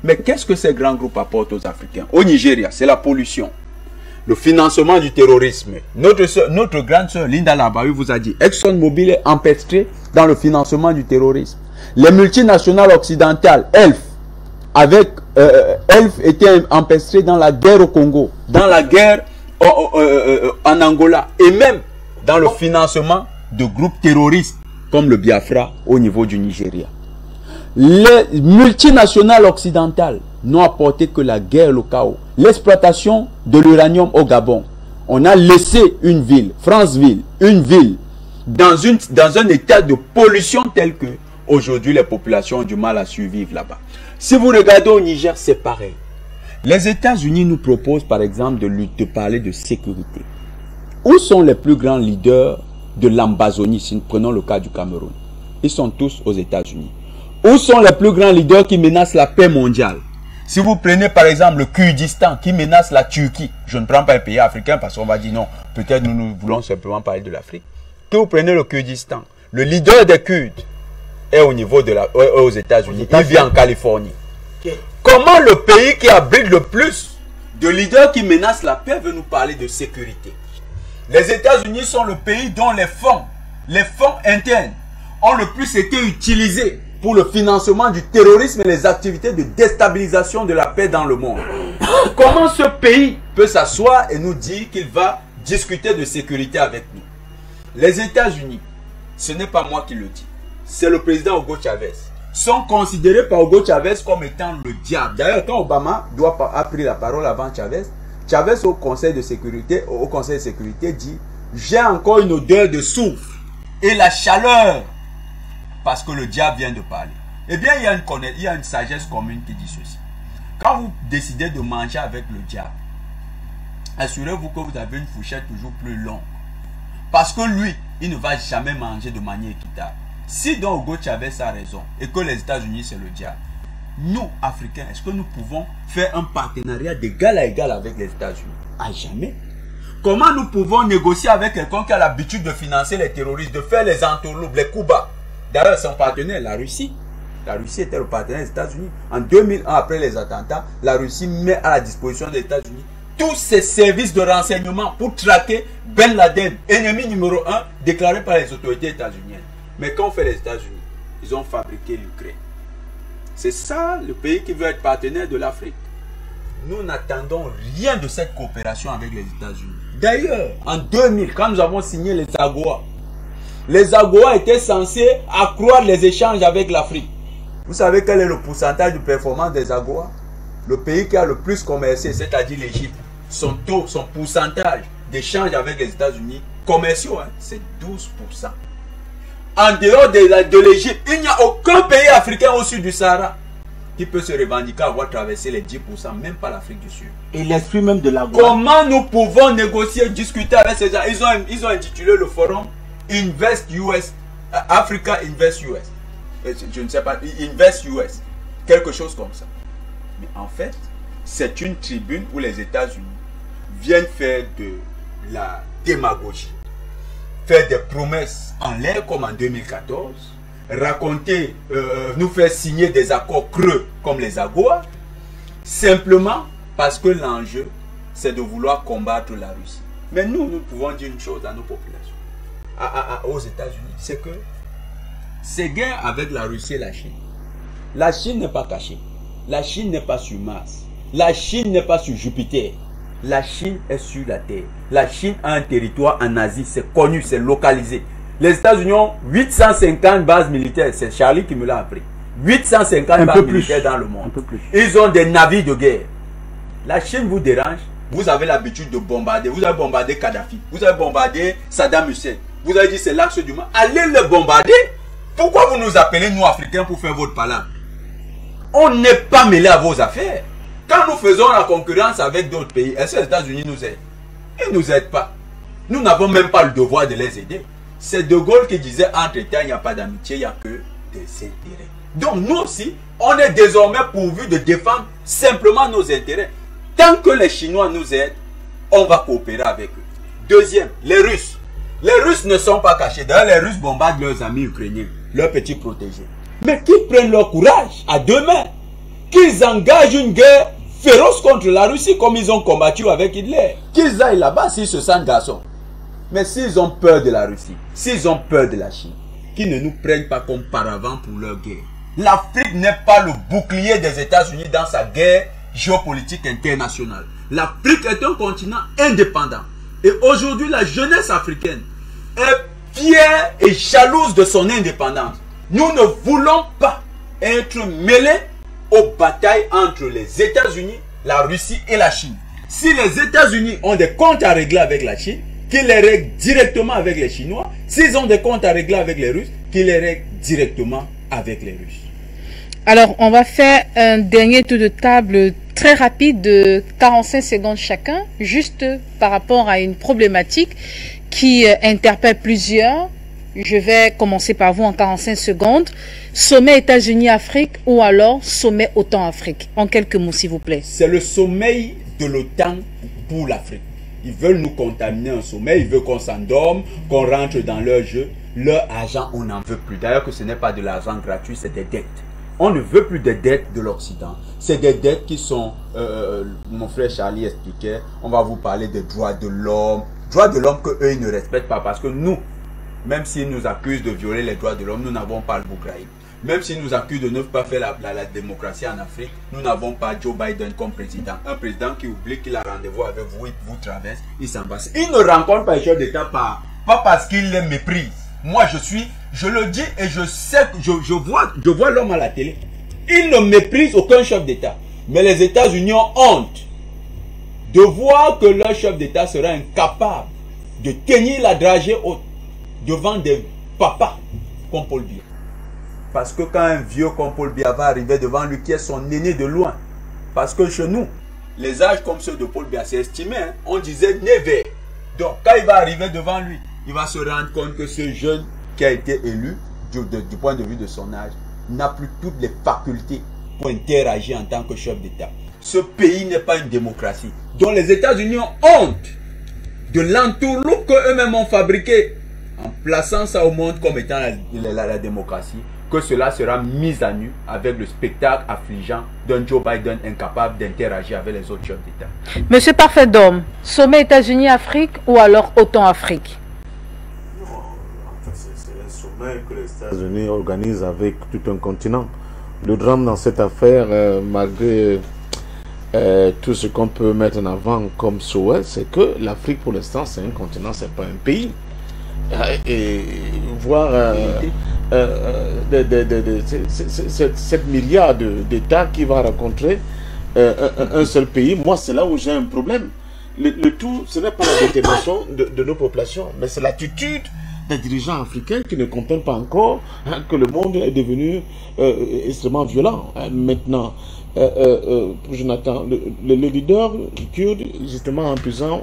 Mais qu'est-ce que ces grands groupes apportent aux Africains? Au Nigeria, c'est la pollution, le financement du terrorisme. Notre grande sœur Linda Labawi vous a dit, ExxonMobil est empêtré dans le financement du terrorisme. Les multinationales occidentales, ELF était empêtré dans la guerre au Congo, dans la guerre en Angola, et même dans le financement de groupes terroristes comme le Biafra au niveau du Nigeria. Les multinationales occidentales n'ont apporté que la guerre, le chaos, l'exploitation de l'uranium au Gabon. On a laissé une ville, Franceville, une ville, dans un état de pollution tel que aujourd'hui les populations ont du mal à survivre là-bas. Si vous regardez au Niger, c'est pareil. Les États-Unis nous proposent par exemple de parler de sécurité. Où sont les plus grands leaders de l'Ambazonie, si nous prenons le cas du Cameroun? Ils sont tous aux États-Unis. Où sont les plus grands leaders qui menacent la paix mondiale? Si vous prenez par exemple le Kurdistan qui menace la Turquie, je ne prends pas un pays africain parce qu'on va dire non, peut-être nous voulons simplement parler de l'Afrique. Que vous prenez le Kurdistan, le leader des Kurdes est au niveau aux États-Unis, il vit en Californie. Okay. Comment le pays qui abrite le plus de leaders qui menacent la paix veut nous parler de sécurité? Les États-Unis sont le pays dont les fonds les fonds internes ont le plus été utilisés pour le financement du terrorisme et les activités de déstabilisation de la paix dans le monde. Comment ce pays peut s'asseoir et nous dire qu'il va discuter de sécurité avec nous? Les États-Unis, ce n'est pas moi qui le dis, c'est le président Hugo Chavez, sont considérés par Hugo Chavez comme étant le diable. D'ailleurs, quand Obama a pris la parole avant Chavez, Chavez au Conseil de sécurité dit « J'ai encore une odeur de soufre et la chaleur parce que le diable vient de parler. » Eh bien, il y a une sagesse commune qui dit ceci. Quand vous décidez de manger avec le diable, assurez-vous que vous avez une fourchette toujours plus longue. Parce que lui, il ne va jamais manger de manière équitable. Si donc Hugo Chavez a raison et que les États-Unis c'est le diable, nous, Africains, est-ce que nous pouvons faire un partenariat d'égal à égal avec les États-Unis? À jamais. Comment nous pouvons négocier avec quelqu'un qui a l'habitude de financer les terroristes, de faire les entourloupes, les coups bas? D'ailleurs, son partenaire, la Russie. La Russie était le partenaire des États-Unis. En 2001, après les attentats, la Russie met à la disposition des États-Unis tous ses services de renseignement pour traquer Ben Laden, ennemi numéro 1, déclaré par les autorités états-uniennes. Mais qu'ont fait les États-Unis? Ils ont fabriqué l'Ukraine. C'est ça le pays qui veut être partenaire de l'Afrique. Nous n'attendons rien de cette coopération avec les États-Unis. D'ailleurs, en 2000, quand nous avons signé les AGOA étaient censés accroître les échanges avec l'Afrique. Vous savez quel est le pourcentage de performance des AGOA? Le pays qui a le plus commercé, c'est-à-dire l'Égypte, son taux, son pourcentage d'échange avec les États-Unis commerciaux, hein, c'est 12%. En dehors de l'Égypte, il n'y a aucun pays africain au sud du Sahara qui peut se revendiquer avoir traversé les 10%, même pas l'Afrique du Sud. Et l'esprit même de la Comment nous pouvons négocier, discuter avec ces gens? Ils ont intitulé le forum Invest US, Africa Invest US. Je ne sais pas, Invest US, quelque chose comme ça. Mais en fait, c'est une tribune où les États-Unis viennent faire de la démagogie, faire des promesses en l'air comme en 2014, raconter, nous faire signer des accords creux comme les AGOA, simplement parce que l'enjeu, c'est de vouloir combattre la Russie. Mais nous pouvons dire une chose à nos populations, aux États-Unis, c'est que ces guerres avec la Russie et la Chine n'est pas cachée. La Chine n'est pas sur Mars. La Chine n'est pas sur Jupiter. La Chine est sur la Terre. La Chine a un territoire en Asie. C'est connu, c'est localisé. Les États-Unis ont 850 bases militaires. C'est Charlie qui me l'a appris. 850 bases militaires dans le monde. Ils ont des navires de guerre. La Chine vous dérange. Vous avez l'habitude de bombarder. Vous avez bombardé Kadhafi. Vous avez bombardé Saddam Hussein. Vous avez dit c'est l'axe du mal. Allez le bombarder. Pourquoi vous nous appelez, nous, Africains, pour faire votre palabre? On n'est pas mêlé à vos affaires. Quand nous faisons la concurrence avec d'autres pays, est-ce que les États-Unis nous aident? Ils ne nous aident pas. Nous n'avons même pas le devoir de les aider. C'est De Gaulle qui disait, entre-temps, il n'y a pas d'amitié, il n'y a que des intérêts. Donc nous aussi, on est désormais pourvu de défendre simplement nos intérêts. Tant que les Chinois nous aident, on va coopérer avec eux. Deuxième, les Russes. Les Russes ne sont pas cachés. D'ailleurs, les Russes bombardent leurs amis ukrainiens, leurs petits protégés. Mais qu'ils prennent leur courage à deux mains, qu'ils engagent une guerre féroce contre la Russie comme ils ont combattu avec Hitler. Qu'ils aillent là-bas s'ils se sentent garçons. Mais s'ils ont peur de la Russie, s'ils ont peur de la Chine, qu'ils ne nous prennent pas comme paravent pour leur guerre. L'Afrique n'est pas le bouclier des États-Unis dans sa guerre géopolitique internationale. L'Afrique est un continent indépendant. Et aujourd'hui, la jeunesse africaine est fière et jalouse de son indépendance. Nous ne voulons pas être mêlés aux batailles entre les États-Unis, la Russie et la Chine. Si les États-Unis ont des comptes à régler avec la Chine, qu'ils les règlent directement avec les Chinois. S'ils ont des comptes à régler avec les Russes, qu'ils les règlent directement avec les Russes. Alors, on va faire un dernier tour de table très rapide de 45 secondes chacun, juste par rapport à une problématique qui interpelle plusieurs. Je vais commencer par vous en 45 secondes. Sommet États-Unis-Afrique ou alors sommet OTAN-Afrique? En quelques mots, s'il vous plaît. C'est le sommeil de l'OTAN pour l'Afrique. Ils veulent nous contaminer en sommeil, ils veulent qu'on s'endorme, qu'on rentre dans leur jeu. Leur argent, on n'en veut plus. D'ailleurs, que ce n'est pas de l'argent gratuit, c'est des dettes. On ne veut plus des dettes de l'Occident. C'est des dettes qui sont, mon frère Charlie expliquait, on va vous parler des droits de l'homme. Droits de l'homme qu'eux, ils ne respectent pas parce que nous, Même s'ils nous accusent de violer les droits de l'homme, nous n'avons pas le Bougraï. Même s'ils nous accusent de ne pas faire la démocratie en Afrique, nous n'avons pas Joe Biden comme président. Un président qui oublie qu'il a rendez-vous avec vous, il vous traverse, il s'en va. Il ne rencontre pas les chefs d'État pas parce qu'il les méprise. Moi, je le dis et je sais, je vois l'homme à la télé. Il ne méprise aucun chef d'État. Mais les États-Unis ont honte de voir que leur chef d'État sera incapable de tenir la dragée haute devant des papas comme Paul Biya. Parce que quand un vieux comme Paul Biya va arriver devant lui, qui est son aîné de loin, parce que chez nous, les âges comme ceux de Paul Biya, c'est estimé, hein, on disait never. Donc quand il va arriver devant lui, il va se rendre compte que ce jeune qui a été élu, du point de vue de son âge, n'a plus toutes les facultés pour interagir en tant que chef d'État. Ce pays n'est pas une démocratie, dont les États-Unis ont honte de l'entourloupe qu'eux-mêmes ont fabriqué en plaçant ça au monde comme étant la démocratie, que cela sera mis à nu avec le spectacle affligeant d'un Joe Biden incapable d'interagir avec les autres chefs d'État. Monsieur Parfait d'Homme, sommet États-Unis-Afrique ou alors OTAN-Afrique? C'est un sommet que les États-Unis organisent avec tout un continent. Le drame dans cette affaire, malgré tout ce qu'on peut mettre en avant comme souhait, c'est que l'Afrique pour l'instant c'est un continent, c'est pas un pays. Et voir 7 milliards d'États qui va rencontrer un seul pays, moi c'est là où j'ai un problème. Le tout, ce n'est pas la détermination de nos populations, mais c'est l'attitude des dirigeants africains qui ne comprennent pas encore que le monde est devenu extrêmement violent. Maintenant, Jonathan, le leader kurde, justement en prison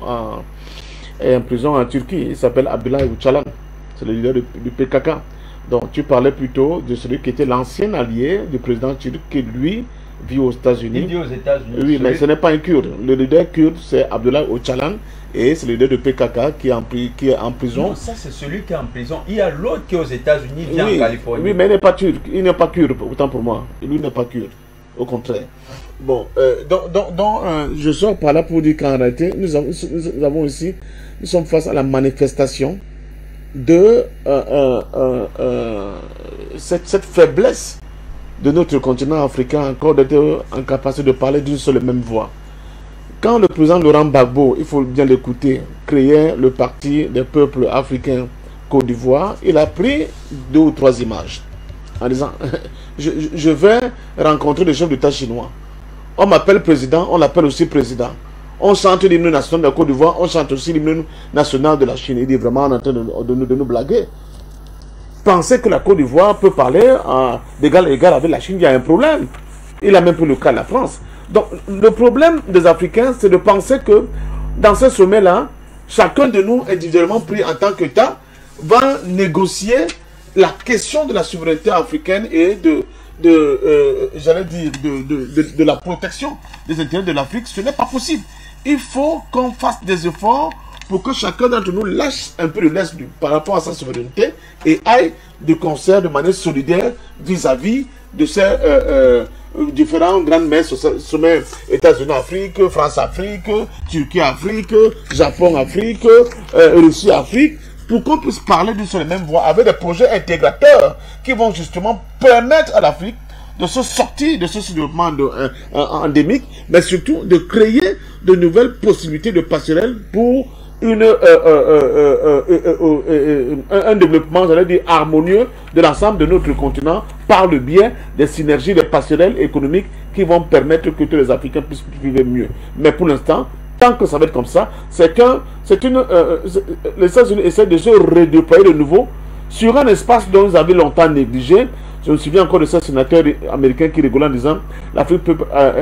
en Turquie, il s'appelle Abdullah Öcalan, c'est le leader du PKK. Donc tu parlais plutôt de celui qui était l'ancien allié du président turc qui lui vit aux États-Unis. Il vit aux États-Unis. Oui, mais ce n'est pas un kurde. Le leader kurde, c'est Abdullah Öcalan et c'est le leader de PKK qui est en prison. Non, ça c'est celui qui est en prison. Il y a l'autre qui est aux États-Unis, vient en Californie. Oui, mais il n'est pas turc. Il n'est pas kurde, autant pour moi. Lui n'est pas kurde. Au contraire. Bon, je sors par là pour dire qu'en réalité, nous sommes face à la manifestation de cette faiblesse de notre continent africain encore d'être en capacité de parler d'une seule et même voix. Quand le président Laurent Gbagbo, il faut bien l'écouter, créait le parti des peuples africains Côte d'Ivoire, il a pris 2 ou 3 images en disant je vais rencontrer le chef d'État chinois. On m'appelle président, on l'appelle aussi président. On chante l'hymne national de la Côte d'Ivoire, on chante aussi l'hymne national de la Chine. Il est vraiment en train de nous blaguer. Penser que la Côte d'Ivoire peut parler d'égal à égal avec la Chine, il y a un problème. Il a même pris le cas de la France. Donc le problème des Africains, c'est de penser que dans ce sommet-là, chacun de nous, individuellement pris en tant qu'État, va négocier la question de la souveraineté africaine et j'allais dire, de la protection des intérêts de l'Afrique. Ce n'est pas possible. Il faut qu'on fasse des efforts pour que chacun d'entre nous lâche un peu de l'est par rapport à sa souveraineté et aille de concert de manière solidaire vis-à-vis de ces différents grandes messes, sommets États-Unis-Afrique, France-Afrique, Turquie-Afrique, Japon-Afrique, Russie-Afrique, pour qu'on puisse parler d'une seule et même voix avec des projets intégrateurs qui vont justement permettre à l'Afrique de se sortir de ce développement endémique, mais surtout de créer de nouvelles possibilités de passerelles pour un développement, j'allais dire, harmonieux de l'ensemble de notre continent par le biais des synergies, des passerelles économiques qui vont permettre que tous les Africains puissent vivre mieux. Mais pour l'instant, tant que ça va être comme ça, les États-Unis essaient de se redéployer de nouveau sur un espace dont ils avaient longtemps négligé. Je me souviens encore de ce sénateur américain qui rigolait en disant l'Afrique peut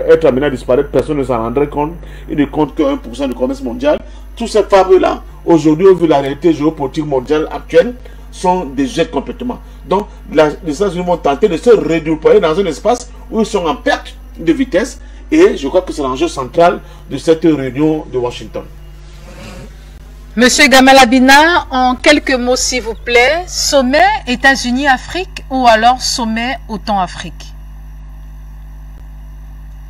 être amenée à disparaître, personne ne s'en rendrait compte. Il ne compte que 1% du commerce mondial. Tous ces fables-là, aujourd'hui, au vu de la réalité géopolitique mondiale actuelle, sont des jets complètement. Donc, les États-Unis vont tenter de se redéployer dans un espace où ils sont en perte de vitesse. Et je crois que c'est l'enjeu central de cette réunion de Washington. Monsieur Gamal Abina, en quelques mots s'il vous plaît, sommet États-Unis-Afrique ou alors sommet OTAN-Afrique?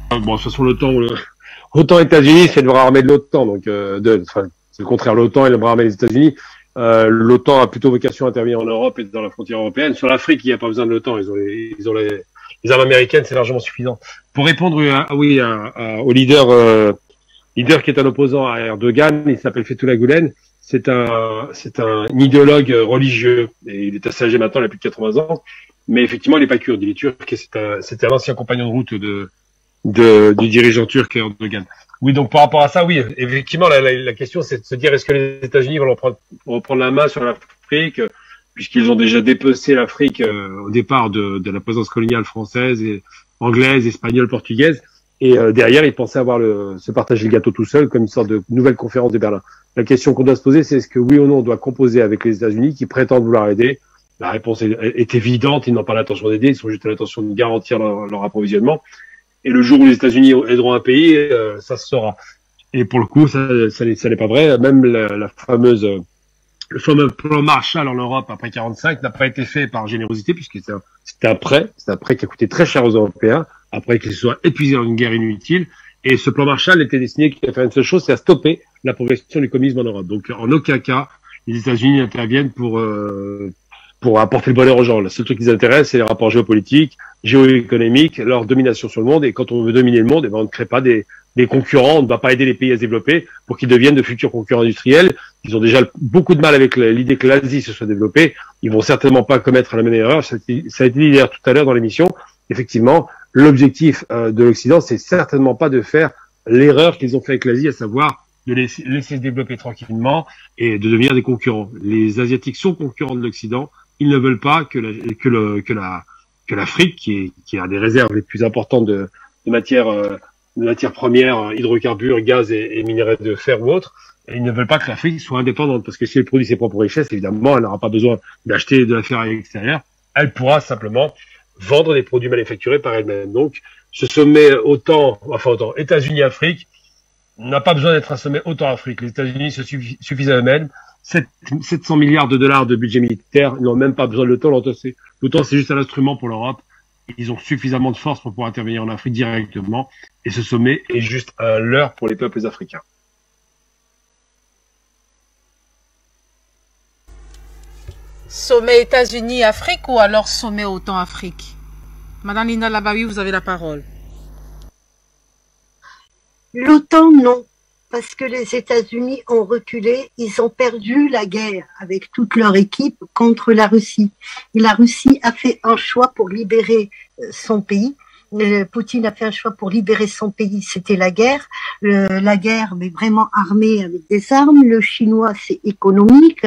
Bon, de toute façon, l'OTAN États-Unis, c'est le bras armé de l'OTAN, donc c'est le contraire, l'OTAN est le bras armé des États-Unis. L'OTAN a plutôt vocation à intervenir en Europe et dans la frontière européenne. Sur l'Afrique, il n'y a pas besoin de l'OTAN. Ils ont les armes américaines, c'est largement suffisant. Pour répondre au leader qui est un opposant à Erdogan, il s'appelle Fethullah Gülen. C'est un idéologue religieux et il est assez âgé maintenant, il a plus de 80 ans. Mais effectivement, il n'est pas kurde, il est turc et c'était un ancien compagnon de route du dirigeant turc Erdogan. Oui, donc par rapport à ça, oui, effectivement, la question c'est de se dire est-ce que les États-Unis vont reprendre la main sur l'Afrique, puisqu'ils ont déjà dépecé l'Afrique au départ de la présence coloniale française, et anglaise, espagnole, portugaise, et derrière ils pensaient avoir se partager le gâteau tout seul comme une sorte de nouvelle conférence de Berlin. La question qu'on doit se poser, c'est est-ce que oui ou non on doit composer avec les États-Unis qui prétendent vouloir aider. La réponse est évidente, ils n'ont pas l'intention d'aider, ils sont juste à l'intention de garantir leur approvisionnement. Et le jour où les États-Unis aideront un pays, ça se saura. Et pour le coup, ça n'est pas vrai. Même le fameux plan Marshall en Europe après 45 n'a pas été fait par générosité, puisque c'était un prêt qui a coûté très cher aux Européens, après qu'ils se soient épuisés dans une guerre inutile. Et ce plan Marshall était destiné à faire une seule chose, c'est à stopper la progression du communisme en Europe. Donc en aucun cas, les États-Unis interviennent pour apporter le bonheur aux gens. Le seul truc qui les intéresse, c'est les rapports géopolitiques, géoéconomiques, leur domination sur le monde. Et quand on veut dominer le monde, on ne crée pas des concurrents, on ne va pas aider les pays à se développer pour qu'ils deviennent de futurs concurrents industriels. Ils ont déjà beaucoup de mal avec l'idée que l'Asie se soit développée. Ils vont certainement pas commettre la même erreur. Ça a été dit d'ailleurs tout à l'heure dans l'émission. Effectivement, l'objectif de l'Occident, c'est certainement pas de faire l'erreur qu'ils ont fait avec l'Asie, à savoir de laisser se développer tranquillement et de devenir des concurrents. Les Asiatiques sont concurrents de l'Occident. Ils ne veulent pas que l'Afrique, qui a des réserves les plus importantes de matières premières, hydrocarbures, gaz et minerais de fer ou autres, et ils ne veulent pas que l'Afrique soit indépendante, parce que si elle produit ses propres richesses, évidemment, elle n'aura pas besoin d'acheter de la ferraille extérieure. Elle pourra simplement vendre des produits manufacturés par elle-même. Donc, ce sommet OTAN, États-Unis-Afrique, n'a pas besoin d'être un sommet OTAN-Afrique. Les États-Unis se suffisent à eux-mêmes. 700 milliards de dollars de budget militaire, ils n'ont même pas besoin de l'OTAN. L'OTAN, c'est juste un instrument pour l'Europe. Ils ont suffisamment de force pour pouvoir intervenir en Afrique directement. Et ce sommet est juste un leurre pour les peuples africains. Sommet États-Unis-Afrique ou alors sommet OTAN-Afrique? Madame Lina Labawi, vous avez la parole. L'OTAN, non, parce que les États-Unis ont reculé, ils ont perdu la guerre avec toute leur équipe contre la Russie. Et la Russie a fait un choix pour libérer son pays. Poutine a fait un choix pour libérer son pays, c'était la guerre, mais vraiment armée avec des armes. Le chinois, c'est économique.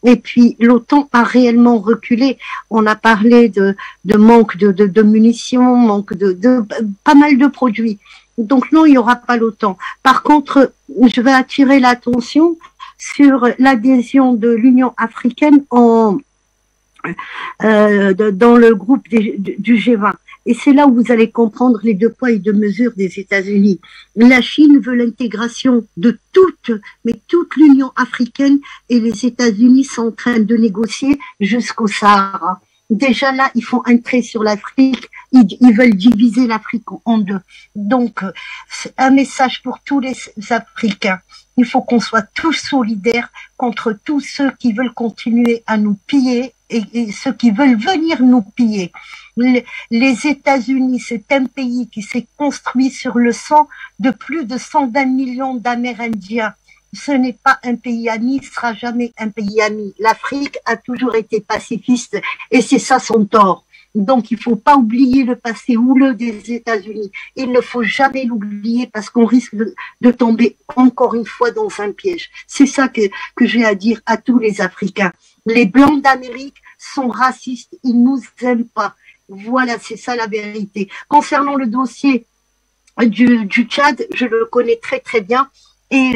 Et puis l'OTAN a réellement reculé. On a parlé de manque de munitions, manque de pas mal de produits. Donc non, il n'y aura pas l'OTAN. Par contre, je vais attirer l'attention sur l'adhésion de l'Union africaine dans le groupe du G20. Et c'est là où vous allez comprendre les deux poids et deux mesures des États-Unis. La Chine veut l'intégration de toute l'Union africaine, et les États-Unis sont en train de négocier jusqu'au Sahara. Déjà là, ils font un trait sur l'Afrique, ils veulent diviser l'Afrique en deux. Donc, c'est un message pour tous les Africains. Il faut qu'on soit tous solidaires contre tous ceux qui veulent continuer à nous piller et ceux qui veulent venir nous piller. Les États-Unis, c'est un pays qui s'est construit sur le sang de plus de 120 millions d'Amérindiens. Ce n'est pas un pays ami, ce sera jamais un pays ami. L'Afrique a toujours été pacifiste et c'est ça son tort. Donc il faut pas oublier le passé houleux des États-Unis. Il ne faut jamais l'oublier parce qu'on risque de tomber encore une fois dans un piège. C'est ça que j'ai à dire à tous les Africains. Les Blancs d'Amérique sont racistes, ils nous aiment pas. Voilà, c'est ça la vérité. Concernant le dossier du Tchad, je le connais très très bien. Et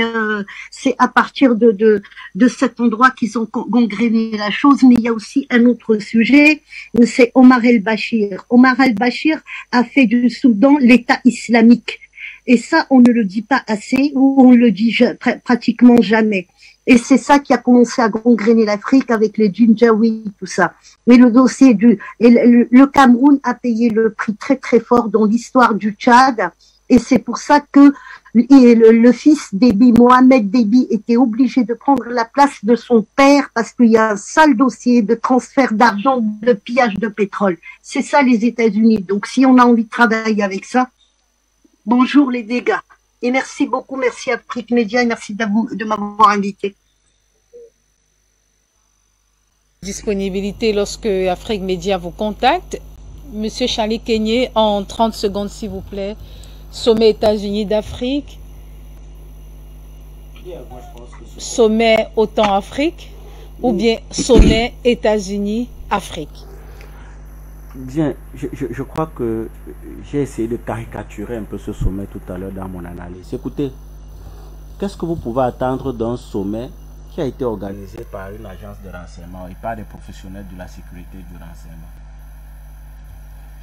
c'est à partir de cet endroit qu'ils ont gangréné la chose. Mais il y a aussi un autre sujet, c'est Omar el-Bashir. Omar el-Bashir a fait du Soudan l'État islamique. Et ça, on ne le dit pas assez, ou on le dit pratiquement jamais. Et c'est ça qui a commencé à gangréner l'Afrique avec les Djinjaouis, tout ça. Mais le dossier le Cameroun a payé le prix très très fort dans l'histoire du Tchad. Et c'est pour ça que Et le fils Déby, Mohamed Déby, était obligé de prendre la place de son père parce qu'il y a un sale dossier de transfert d'argent, de pillage de pétrole. C'est ça les États-Unis. Donc si on a envie de travailler avec ça, bonjour les dégâts. Et merci beaucoup, merci Afrique Média et merci de m'avoir invité. Disponibilité lorsque Afrique Média vous contacte. Monsieur Charlie Kenyé, en 30 secondes s'il vous plaît. Sommet États-Unis d'Afrique. Sommet OTAN-Afrique ou bien sommet États-Unis-Afrique. Bien, je crois que j'ai essayé de caricaturer un peu ce sommet tout à l'heure dans mon analyse. Écoutez, qu'est-ce que vous pouvez attendre d'un sommet qui a été organisé par une agence de renseignement et par des professionnels de la sécurité du renseignement?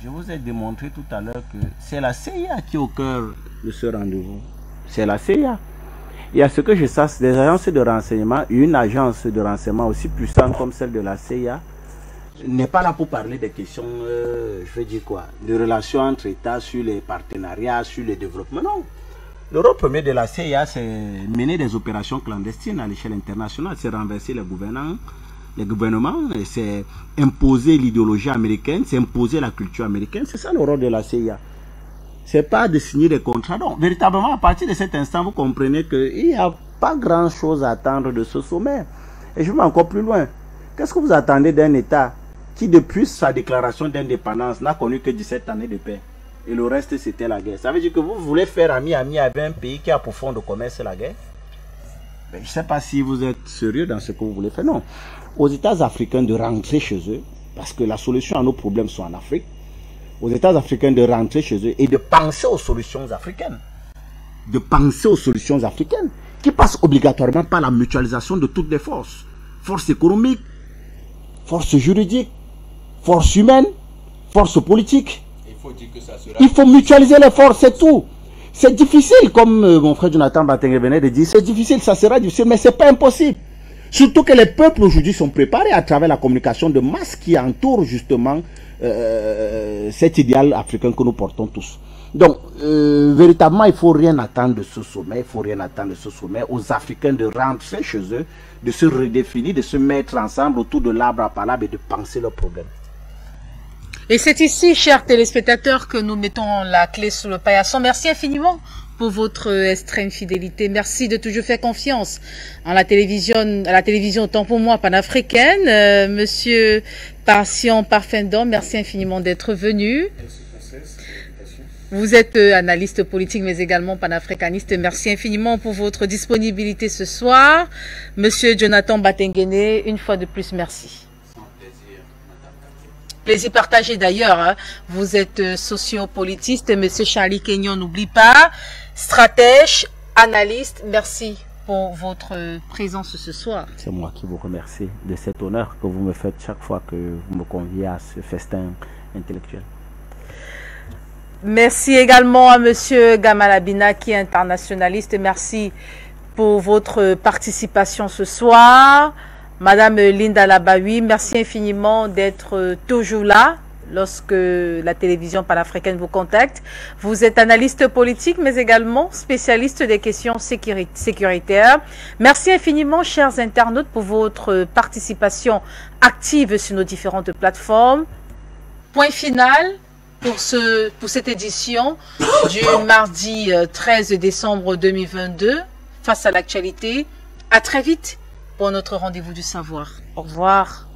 Je vous ai démontré tout à l'heure que c'est la CIA qui est au cœur de ce rendez-vous. C'est la CIA. Et à ce que je sache, des agences de renseignement, une agence de renseignement aussi puissante comme celle de la CIA, n'est pas là pour parler des questions, je vais dire quoi, de relations entre États sur les partenariats, sur le développement. Non. Le rôle premier de la CIA, c'est mener des opérations clandestines à l'échelle internationale, c'est renverser les gouvernements, c'est imposer l'idéologie américaine, c'est imposer la culture américaine. C'est ça le rôle de la CIA. C'est pas de signer des contrats. Donc, véritablement, à partir de cet instant, vous comprenez qu'il n'y a pas grand-chose à attendre de ce sommet. Et je vais encore plus loin. Qu'est-ce que vous attendez d'un État qui, depuis sa déclaration d'indépendance, n'a connu que 17 années de paix? Et le reste, c'était la guerre. Ça veut dire que vous voulez faire ami-ami avec un pays qui a pour fond de commerce la guerre? Ben, je ne sais pas si vous êtes sérieux dans ce que vous voulez faire. Non. Aux États africains de rentrer chez eux, parce que la solution à nos problèmes sont en Afrique, aux États africains de rentrer chez eux et de penser aux solutions africaines. De penser aux solutions africaines, qui passent obligatoirement par la mutualisation de toutes les forces. Forces économiques, forces juridiques, forces humaines, forces politiques. Il faut mutualiser les forces, c'est tout. C'est difficile, comme mon frère Jonathan Batengé venait de dire, c'est difficile, ça sera difficile, mais c'est pas impossible. Surtout que les peuples aujourd'hui sont préparés à travers la communication de masse qui entoure justement cet idéal africain que nous portons tous. Donc, véritablement, il ne faut rien attendre de ce sommet, il faut rien attendre de ce sommet aux Africains de rentrer chez eux, de se redéfinir, de se mettre ensemble autour de l'arbre à palabre et de penser leurs problèmes. Et c'est ici, chers téléspectateurs, que nous mettons la clé sous le paillasson. Merci infiniment pour votre extrême fidélité. Merci de toujours faire confiance à la télévision autant pour moi panafricaine. Monsieur Patient Parfendon, merci infiniment d'être venu. Vous êtes analyste politique mais également panafricaniste. Merci infiniment pour votre disponibilité ce soir. Monsieur Jonathan Batengé, une fois de plus, merci. Plaisir partagé d'ailleurs. Hein. Vous êtes sociopolitiste, monsieur Charlie Kenyé, n'oublie pas. Stratège, analyste, merci pour votre présence ce soir. C'est moi qui vous remercie de cet honneur que vous me faites chaque fois que vous me conviez à ce festin intellectuel. Merci également à monsieur Gamal Abina qui est internationaliste. Merci pour votre participation ce soir. Madame Linda Labaoui, merci infiniment d'être toujours là lorsque la télévision panafricaine vous contacte. Vous êtes analyste politique, mais également spécialiste des questions sécuritaires. Merci infiniment, chers internautes, pour votre participation active sur nos différentes plateformes. Point final pour cette édition du mardi 13 décembre 2022, face à l'actualité. À très vite pour notre rendez-vous du savoir. Au revoir.